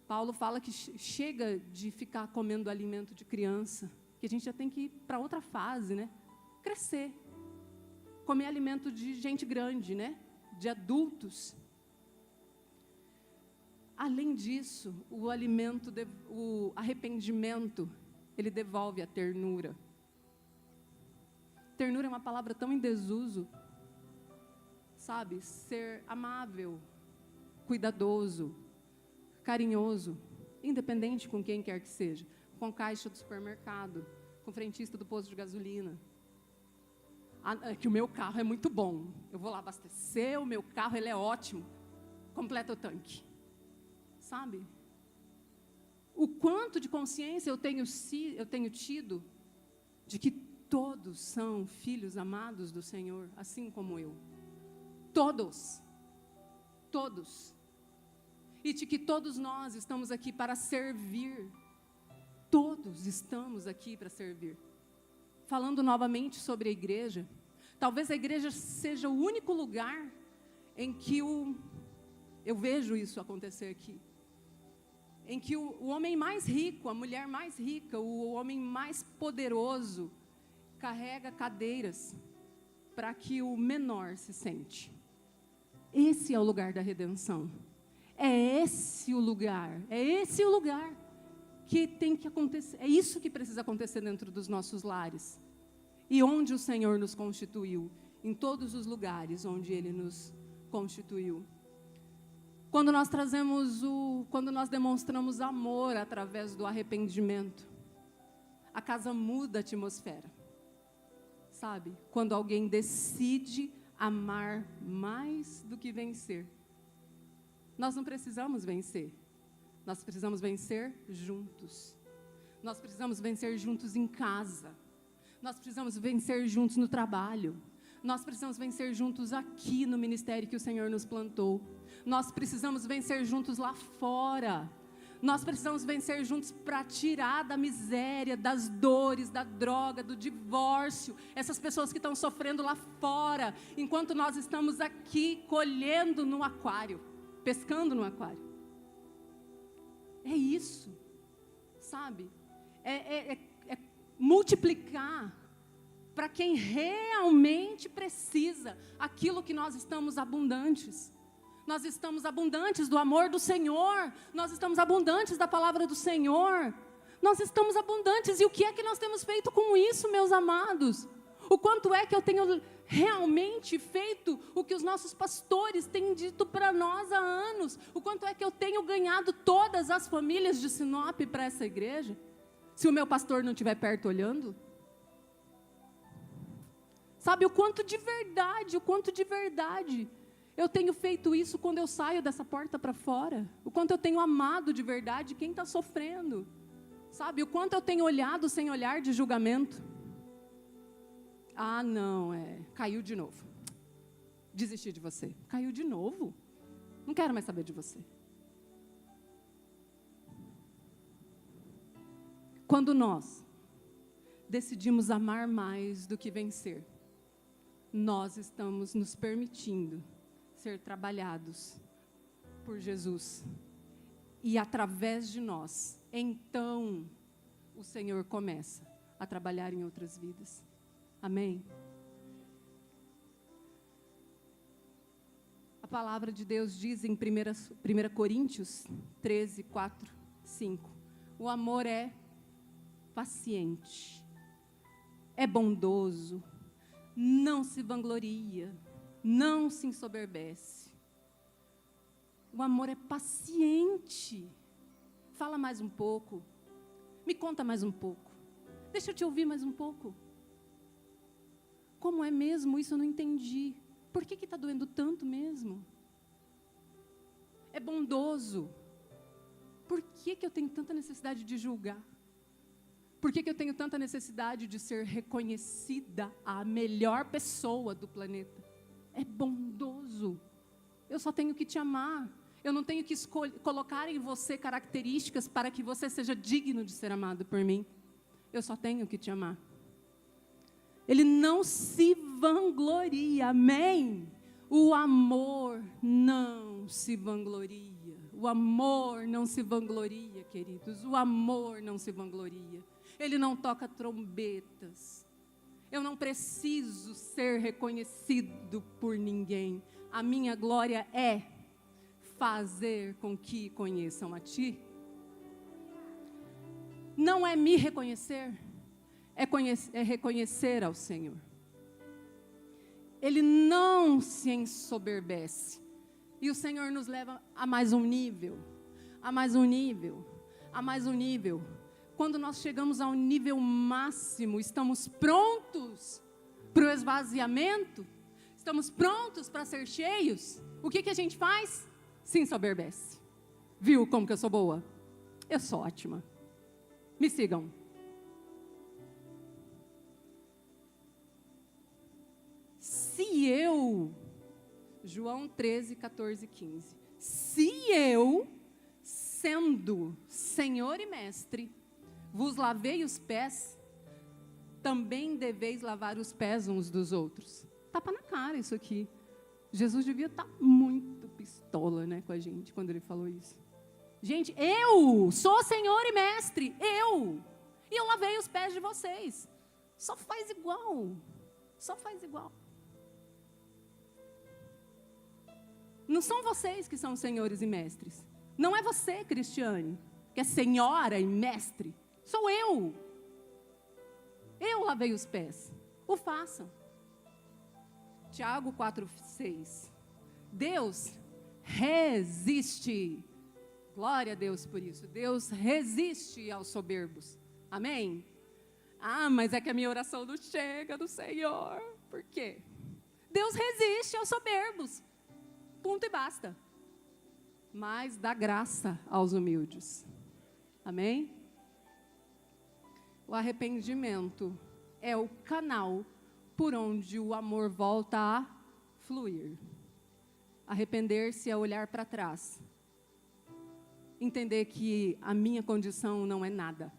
Paulo fala que chega de ficar comendo alimento de criança, que a gente já tem que ir para outra fase, né? Crescer. Comer alimento de gente grande, né? De adultos. Além disso, o arrependimento, ele devolve a ternura. Ternura é uma palavra tão em desuso, sabe? Ser amável, cuidadoso, carinhoso, independente com quem quer que seja, com caixa do supermercado, com frentista do posto de gasolina. Que o meu carro é muito bom, eu vou lá abastecer, o meu carro ele é ótimo, completa o tanque, sabe? O quanto de consciência eu tenho tido de que todos são filhos amados do Senhor, assim como eu. Todos. E de que todos nós estamos aqui para servir. Todos estamos aqui para servir. Falando novamente sobre a igreja, talvez a igreja seja o único lugar em que eu vejo isso acontecer aqui. Em que o homem mais rico, a mulher mais rica, o homem mais poderoso, carrega cadeiras para que o menor se sente. Esse é o lugar da redenção. É esse o lugar que tem que acontecer. É isso que precisa acontecer dentro dos nossos lares. E onde o Senhor nos constituiu, em todos os lugares onde Ele nos constituiu. Quando nós demonstramos amor através do arrependimento, a casa muda a atmosfera. Sabe? Quando alguém decide amar mais do que vencer. Nós não precisamos vencer. Nós precisamos vencer juntos. Nós precisamos vencer juntos em casa. Nós precisamos vencer juntos no trabalho. Nós precisamos vencer juntos aqui no ministério que o Senhor nos plantou. Nós precisamos vencer juntos lá fora. Nós precisamos vencer juntos para tirar da miséria, das dores, da droga, do divórcio, essas pessoas que estão sofrendo lá fora, enquanto nós estamos aqui colhendo no aquário, pescando no aquário. É isso, sabe? É multiplicar para quem realmente precisa aquilo que nós estamos abundantes. Nós estamos abundantes do amor do Senhor. Nós estamos abundantes da palavra do Senhor. Nós estamos abundantes. E o que é que nós temos feito com isso, meus amados? O quanto é que eu tenho realmente feito o que os nossos pastores têm dito para nós há anos? O quanto é que eu tenho ganhado todas as famílias de Sinop para essa igreja? Se o meu pastor não estiver perto olhando? Sabe, o quanto de verdade eu tenho feito isso quando eu saio dessa porta para fora. O quanto eu tenho amado de verdade quem está sofrendo. Sabe, o quanto eu tenho olhado sem olhar de julgamento. Ah, não, caiu de novo. Desisti de você. Caiu de novo? Não quero mais saber de você. Quando nós decidimos amar mais do que vencer, nós estamos nos permitindo ser trabalhados por Jesus. E através de nós, então, o Senhor começa a trabalhar em outras vidas. Amém? A palavra de Deus diz em 1 Coríntios 13, 4, 5. O amor é paciente, é bondoso, não se vangloria, não se ensoberbece. O amor é paciente. Fala mais um pouco. Me conta mais um pouco. Deixa eu te ouvir mais um pouco. Como é mesmo? Isso eu não entendi. Por que está doendo tanto mesmo? É bondoso. Por que eu tenho tanta necessidade de julgar? Por que eu tenho tanta necessidade de ser reconhecida a melhor pessoa do planeta? É bondoso. Eu só tenho que te amar. Eu não tenho que colocar em você características para que você seja digno de ser amado por mim. Eu só tenho que te amar. Ele não se vangloria, amém? O amor não se vangloria. O amor não se vangloria, queridos. O amor não se vangloria. Ele não toca trombetas. Eu não preciso ser reconhecido por ninguém. A minha glória é fazer com que conheçam a Ti. Não é me reconhecer, é reconhecer ao Senhor. Ele não se ensoberbece. E o Senhor nos leva a mais um nível, a mais um nível, a mais um nível. Quando nós chegamos ao nível máximo, estamos prontos para o esvaziamento, estamos prontos para ser cheios. O que a gente faz? Se ensoberbece. Viu como que eu sou boa? Eu sou ótima. Me sigam. Se eu, João 13, 14 e 15, se eu, sendo Senhor e Mestre, vos lavei os pés, também deveis lavar os pés uns dos outros. Tapa na cara isso aqui. Jesus devia estar muito pistola, né, com a gente quando ele falou isso. Gente, eu sou Senhor e Mestre, e eu lavei os pés de vocês. Só faz igual, só faz igual. Não são vocês que são senhores e mestres. Não é você, Cristiane, que é senhora e mestre. Sou eu. Eu lavei os pés. O façam. Tiago 4:6. Deus resiste. Glória a Deus por isso. Deus resiste aos soberbos. Amém? Ah, mas é que a minha oração não chega do Senhor. Por quê? Deus resiste aos soberbos. Ponto e basta. Mas dá graça aos humildes. Amém? O arrependimento é o canal por onde o amor volta a fluir. Arrepender-se é olhar para trás. Entender que a minha condição não é nada.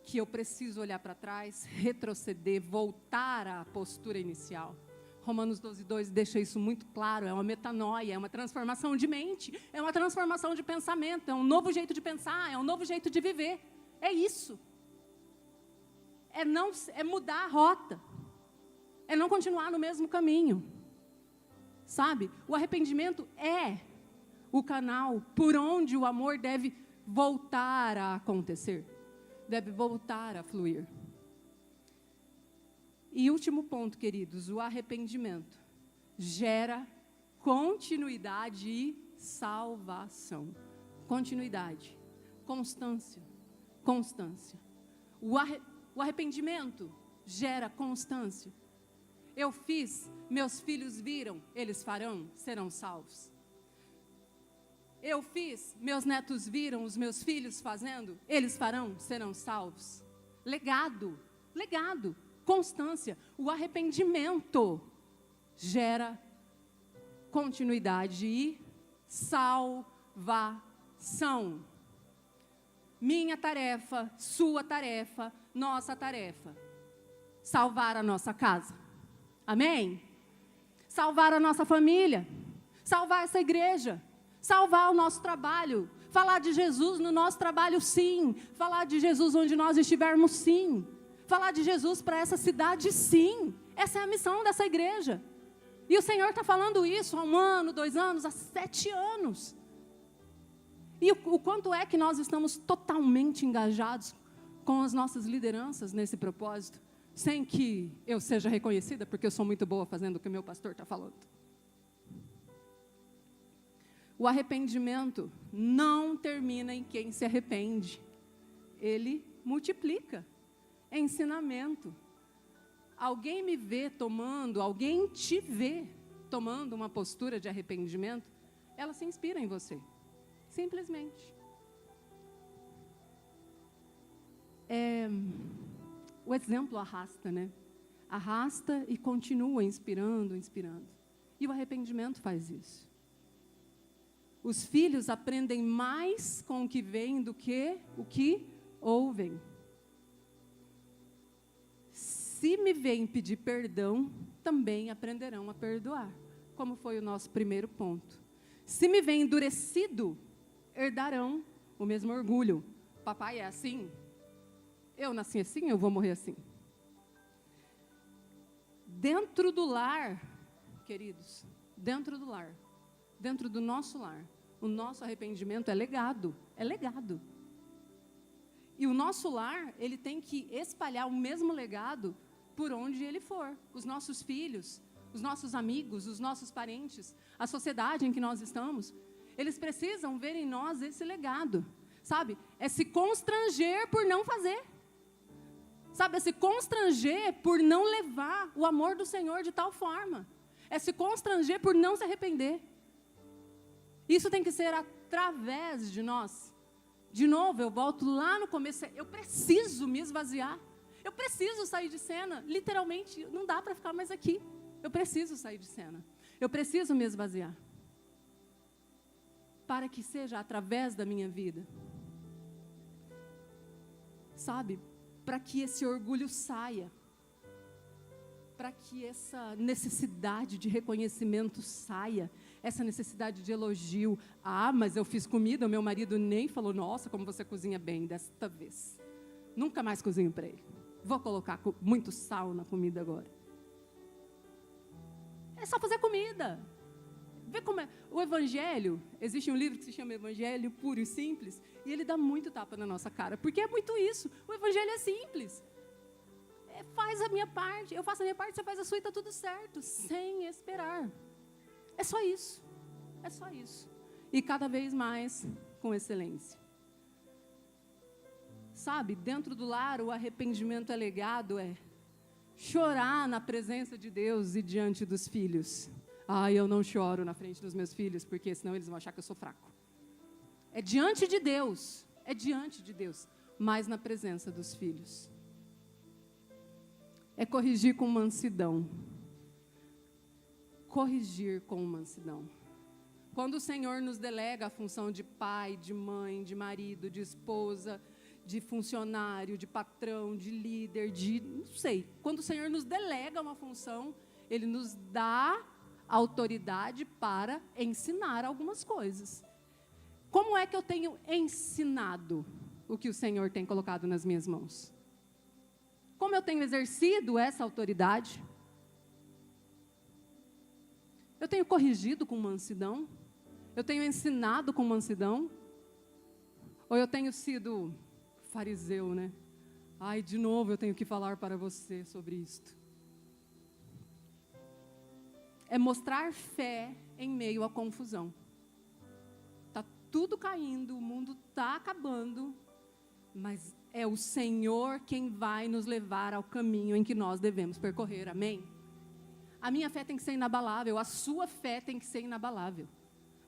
Que eu preciso olhar para trás, retroceder, voltar à postura inicial. Romanos 12:2 deixa isso muito claro. É uma metanoia, é uma transformação de mente, é uma transformação de pensamento, é um novo jeito de pensar, é um novo jeito de viver. É isso. É mudar a rota. É não continuar no mesmo caminho. Sabe? O arrependimento é o canal por onde o amor deve voltar a acontecer. Deve voltar a fluir. E último ponto, queridos, o arrependimento gera continuidade e salvação. Continuidade, constância, constância. O arrependimento gera constância. Eu fiz, meus filhos viram, eles farão, serão salvos. Eu fiz, meus netos viram, os meus filhos fazendo, eles farão, serão salvos. Legado, legado. Constância, o arrependimento gera continuidade e salvação. Minha tarefa, sua tarefa, nossa tarefa. Salvar a nossa casa. Amém? Salvar a nossa família. Salvar essa igreja. Salvar o nosso trabalho. Falar de Jesus no nosso trabalho, sim. Falar de Jesus onde nós estivermos, sim. Falar de Jesus para essa cidade, sim. Essa é a missão dessa igreja. E o Senhor está falando isso há 1 ano, 2 anos, há 7 anos. E o quanto é que nós estamos totalmente engajados com as nossas lideranças nesse propósito, sem que eu seja reconhecida, porque eu sou muito boa fazendo o que o meu pastor está falando. O arrependimento não termina em quem se arrepende. Ele multiplica. É ensinamento. Alguém me vê tomando, alguém te vê tomando uma postura de arrependimento, ela se inspira em você. Simplesmente. O exemplo arrasta, né? Arrasta e continua inspirando. E o arrependimento faz isso. Os filhos aprendem mais com o que veem do que o que ouvem. Se me veem pedir perdão, também aprenderão a perdoar, como foi o nosso primeiro ponto. Se me veem endurecido, herdarão o mesmo orgulho. Papai é assim? Eu nasci assim, eu vou morrer assim. Dentro do lar, queridos, dentro do lar, dentro do nosso lar, o nosso arrependimento é legado, E o nosso lar, ele tem que espalhar o mesmo legado por onde ele for. Os nossos filhos, os nossos amigos, os nossos parentes, a sociedade em que nós estamos, eles precisam ver em nós esse legado. Sabe? É se constranger por não fazer. Sabe? É se constranger por não levar o amor do Senhor de tal forma. É se constranger por não se arrepender. Isso tem que ser através de nós. De novo, eu volto lá no começo. Eu preciso me esvaziar. Eu preciso sair de cena. Literalmente, não dá para ficar mais aqui. Eu preciso sair de cena. Eu preciso me esvaziar. Para que seja através da minha vida. Sabe? Para que esse orgulho saia. Para que essa necessidade de reconhecimento saia. Essa necessidade de elogio. Ah, mas eu fiz comida, o meu marido nem falou, nossa, como você cozinha bem desta vez. Nunca mais cozinho para ele. Vou colocar muito sal na comida agora. É só fazer comida. Vê como é. O Evangelho, existe um livro que se chama Evangelho Puro e Simples, e ele dá muito tapa na nossa cara, porque é muito isso. O Evangelho é simples. Faz a minha parte, eu faço a minha parte, você faz a sua e está tudo certo, sem esperar. É só isso. É só isso. E cada vez mais com excelência. Sabe, dentro do lar, o arrependimento é legado, é chorar na presença de Deus e diante dos filhos. Eu não choro na frente dos meus filhos, porque senão eles vão achar que eu sou fraco. É diante de Deus, mas na presença dos filhos. É corrigir com mansidão. Corrigir com mansidão. Quando o Senhor nos delega a função de pai, de mãe, de marido, de esposa, de funcionário, de patrão, de líder, não sei. Quando o Senhor nos delega uma função, Ele nos dá autoridade para ensinar algumas coisas. Como é que eu tenho ensinado o que o Senhor tem colocado nas minhas mãos? Como eu tenho exercido essa autoridade? Eu tenho corrigido com mansidão? Eu tenho ensinado com mansidão? Ou eu tenho sido fariseu, né? De novo eu tenho que falar para você sobre isto. É mostrar fé em meio à confusão. Está tudo caindo, o mundo está acabando, mas é o Senhor quem vai nos levar ao caminho em que nós devemos percorrer, amém? A minha fé tem que ser inabalável, a sua fé tem que ser inabalável.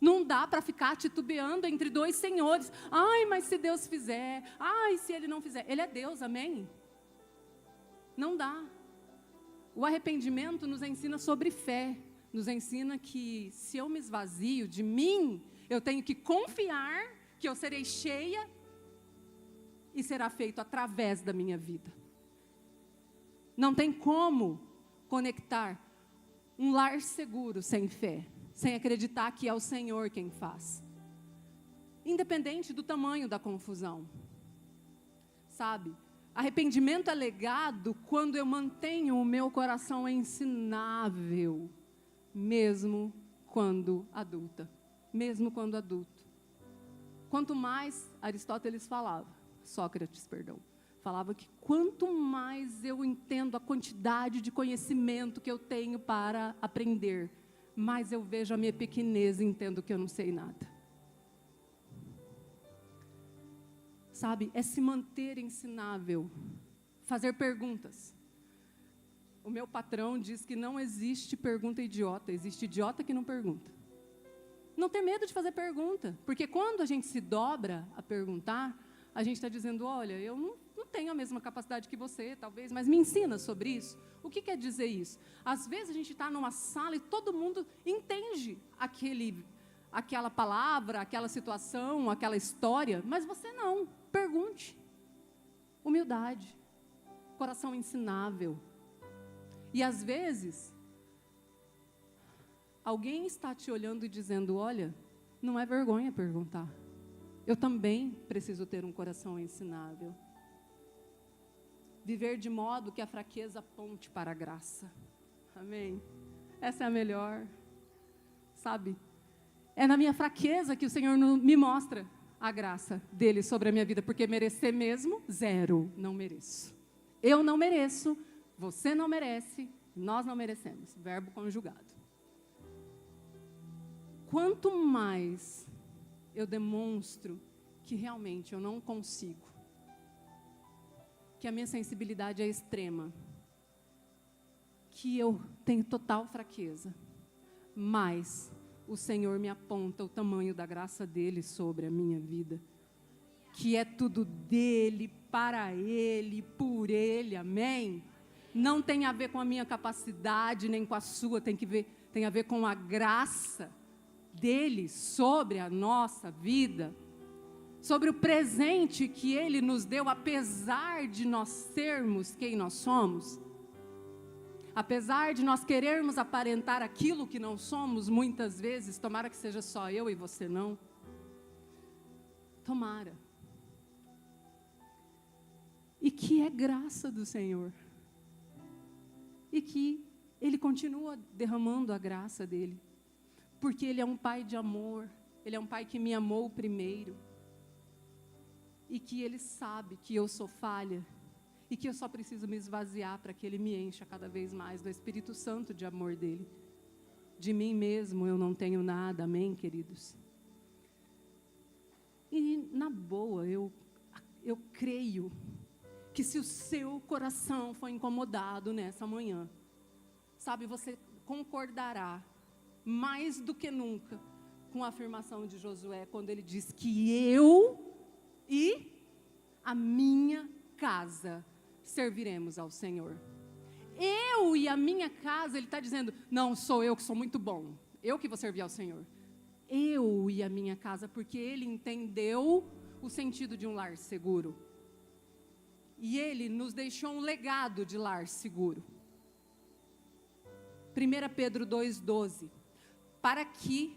Não dá para ficar titubeando entre dois senhores. Mas se Deus fizer, se Ele não fizer. Ele é Deus, amém? Não dá. O arrependimento nos ensina sobre fé. Nos ensina que se eu me esvazio de mim, eu tenho que confiar que eu serei cheia e será feito através da minha vida. Não tem como conectar um lar seguro sem fé, sem acreditar que é o Senhor quem faz. Independente do tamanho da confusão. Sabe? Arrependimento é legado quando eu mantenho o meu coração ensinável, mesmo quando adulta. Mesmo quando adulto. Quanto mais, Sócrates, falava que quanto mais eu entendo a quantidade de conhecimento que eu tenho para aprender, mais eu vejo a minha pequenez e entendo que eu não sei nada. Sabe, é se manter ensinável, fazer perguntas. O meu patrão diz que não existe pergunta idiota, existe idiota que não pergunta. Não ter medo de fazer pergunta, porque quando a gente se dobra a perguntar, a gente está dizendo, olha, eu não não tenho a mesma capacidade que você, talvez, mas me ensina sobre isso. O que quer dizer isso? Às vezes a gente está numa sala e todo mundo entende aquela palavra, aquela situação, aquela história, mas você não. Pergunte. Humildade. Coração ensinável. E às vezes, alguém está te olhando e dizendo, olha, não é vergonha perguntar. Eu também preciso ter um coração ensinável. Viver de modo que a fraqueza aponte para a graça. Amém? Essa é a melhor. Sabe? É na minha fraqueza que o Senhor me mostra a graça dele sobre a minha vida. Porque merecer mesmo, zero. Não mereço. Eu não mereço. Você não merece. Nós não merecemos. Verbo conjugado. Quanto mais eu demonstro que realmente eu não consigo, que a minha sensibilidade é extrema, que eu tenho total fraqueza, mais o Senhor me aponta o tamanho da graça dele sobre a minha vida, que é tudo dele, para ele, por ele, amém? Não tem a ver com a minha capacidade, nem com a sua, tem a ver com a graça dele sobre a nossa vida, sobre o presente que ele nos deu, apesar de nós sermos quem nós somos, apesar de nós querermos aparentar aquilo que não somos, muitas vezes, tomara que seja só eu e você não, tomara, e que é graça do Senhor, e que ele continua derramando a graça dele, porque ele é um pai de amor, ele é um pai que me amou primeiro, e que ele sabe que eu sou falha, e que eu só preciso me esvaziar para que ele me encha cada vez mais do Espírito Santo de amor dele. De mim mesmo eu não tenho nada, amém, queridos? E na boa, eu creio que se o seu coração for incomodado nessa manhã, sabe, você concordará mais do que nunca com a afirmação de Josué, quando ele diz que eu e a minha casa serviremos ao Senhor. Eu e a minha casa, ele está dizendo, não sou eu que sou muito bom, eu que vou servir ao Senhor. Eu e a minha casa, porque ele entendeu o sentido de um lar seguro. E ele nos deixou um legado de lar seguro. 1 Pedro 2,12. Para que,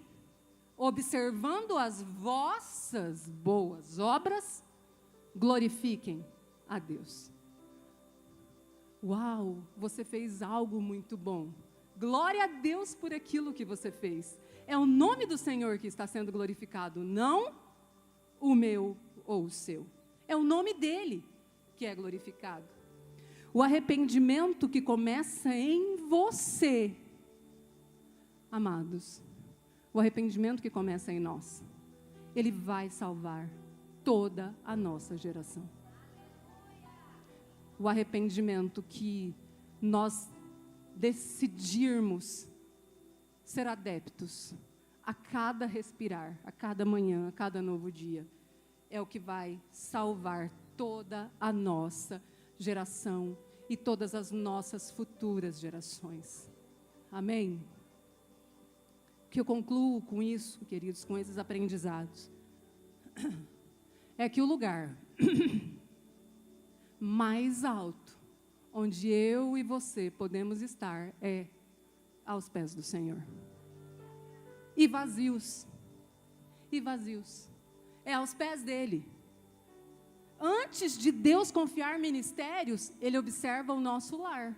observando as vossas boas obras, glorifiquem a Deus. Uau, você fez algo muito bom. Glória a Deus por aquilo que você fez. É o nome do Senhor que está sendo glorificado, não o meu ou o seu. É o nome dele que é glorificado. O arrependimento que começa em você, amados, o arrependimento que começa em nós, ele vai salvar toda a nossa geração. O arrependimento que nós decidirmos ser adeptos a cada respirar, a cada manhã, a cada novo dia, é o que vai salvar toda a nossa geração e todas as nossas futuras gerações. Amém? O que eu concluo com isso, queridos, com esses aprendizados, é que o lugar mais alto onde eu e você podemos estar é aos pés do Senhor. E vazios. É aos pés dele. Antes de Deus confiar ministérios, ele observa o nosso lar.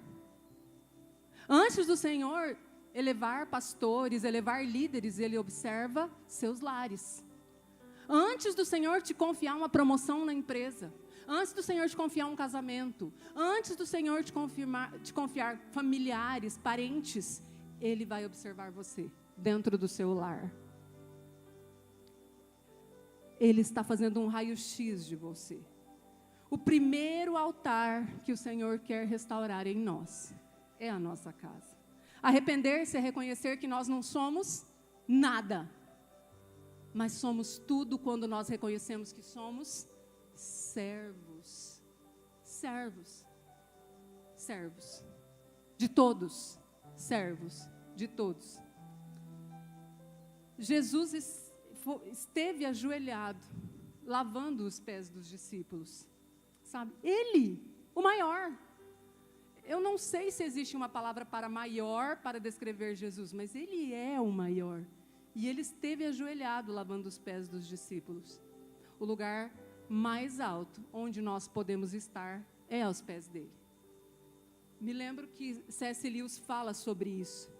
Antes do Senhor elevar pastores, elevar líderes, ele observa seus lares. Antes do Senhor te confiar uma promoção na empresa, antes do Senhor te confiar um casamento, antes do Senhor te confiar familiares, parentes, ele vai observar você dentro do seu lar. Ele está fazendo um raio-x de você. O primeiro altar que o Senhor quer restaurar em nós é a nossa casa. Arrepender-se é reconhecer que nós não somos nada, mas somos tudo quando nós reconhecemos que somos servos servos. Servos. De todos. Servos. De todos. Jesus esteve ajoelhado, lavando os pés dos discípulos. Sabe? Ele, o maior. Eu não sei se existe uma palavra para maior para descrever Jesus, mas ele é o maior. E ele esteve ajoelhado, lavando os pés dos discípulos. O lugar mais alto onde nós podemos estar é aos pés dele. Me lembro que C.S. Lewis fala sobre isso,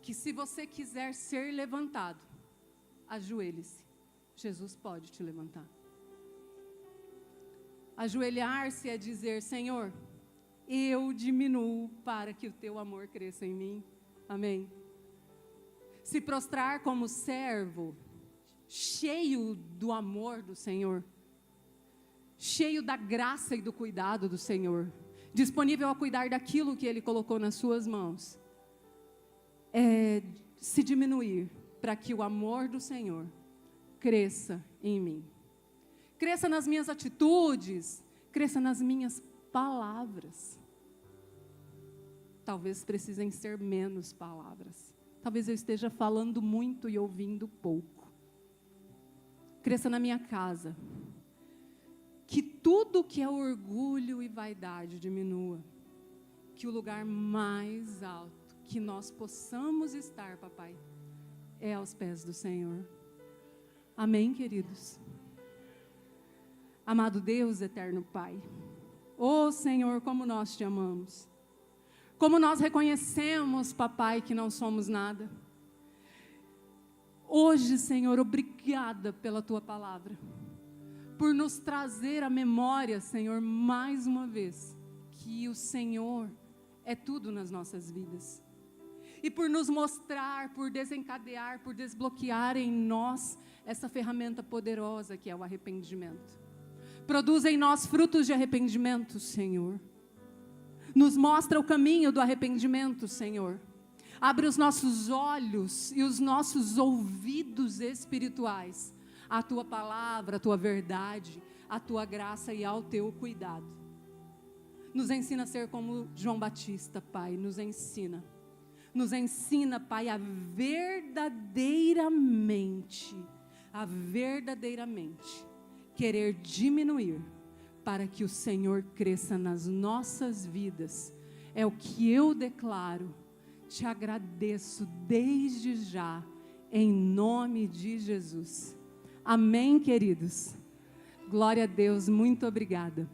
que se você quiser ser levantado, ajoelhe-se. Jesus pode te levantar. Ajoelhar-se é dizer: Senhor, eu diminuo para que o teu amor cresça em mim. Amém. Se prostrar como servo, cheio do amor do Senhor, cheio da graça e do cuidado do Senhor, disponível a cuidar daquilo que Ele colocou nas suas mãos, é se diminuir para que o amor do Senhor cresça em mim. Cresça nas minhas atitudes, cresça nas minhas palavras. Talvez precisem ser menos palavras. Talvez eu esteja falando muito e ouvindo pouco. Cresça na minha casa. Que tudo que é orgulho e vaidade diminua. Que o lugar mais alto que nós possamos estar, papai, é aos pés do Senhor. Amém, queridos? Amado Deus, eterno Pai. Ó Senhor, como nós te amamos. Como nós reconhecemos, papai, que não somos nada. Hoje, Senhor, obrigada pela tua palavra. Por nos trazer à memória, Senhor, mais uma vez, que o Senhor é tudo nas nossas vidas. E por nos mostrar, por desencadear, por desbloquear em nós essa ferramenta poderosa que é o arrependimento. Produz em nós frutos de arrependimento, Senhor. Nos mostra o caminho do arrependimento, Senhor. Abre os nossos olhos e os nossos ouvidos espirituais à tua palavra, à tua verdade, à tua graça e ao teu cuidado. Nos ensina a ser como João Batista, Pai, nos ensina. Nos ensina, Pai, a verdadeiramente querer diminuir para que o Senhor cresça nas nossas vidas. É o que eu declaro. Te agradeço desde já, em nome de Jesus. Amém, queridos? Glória a Deus, muito obrigada.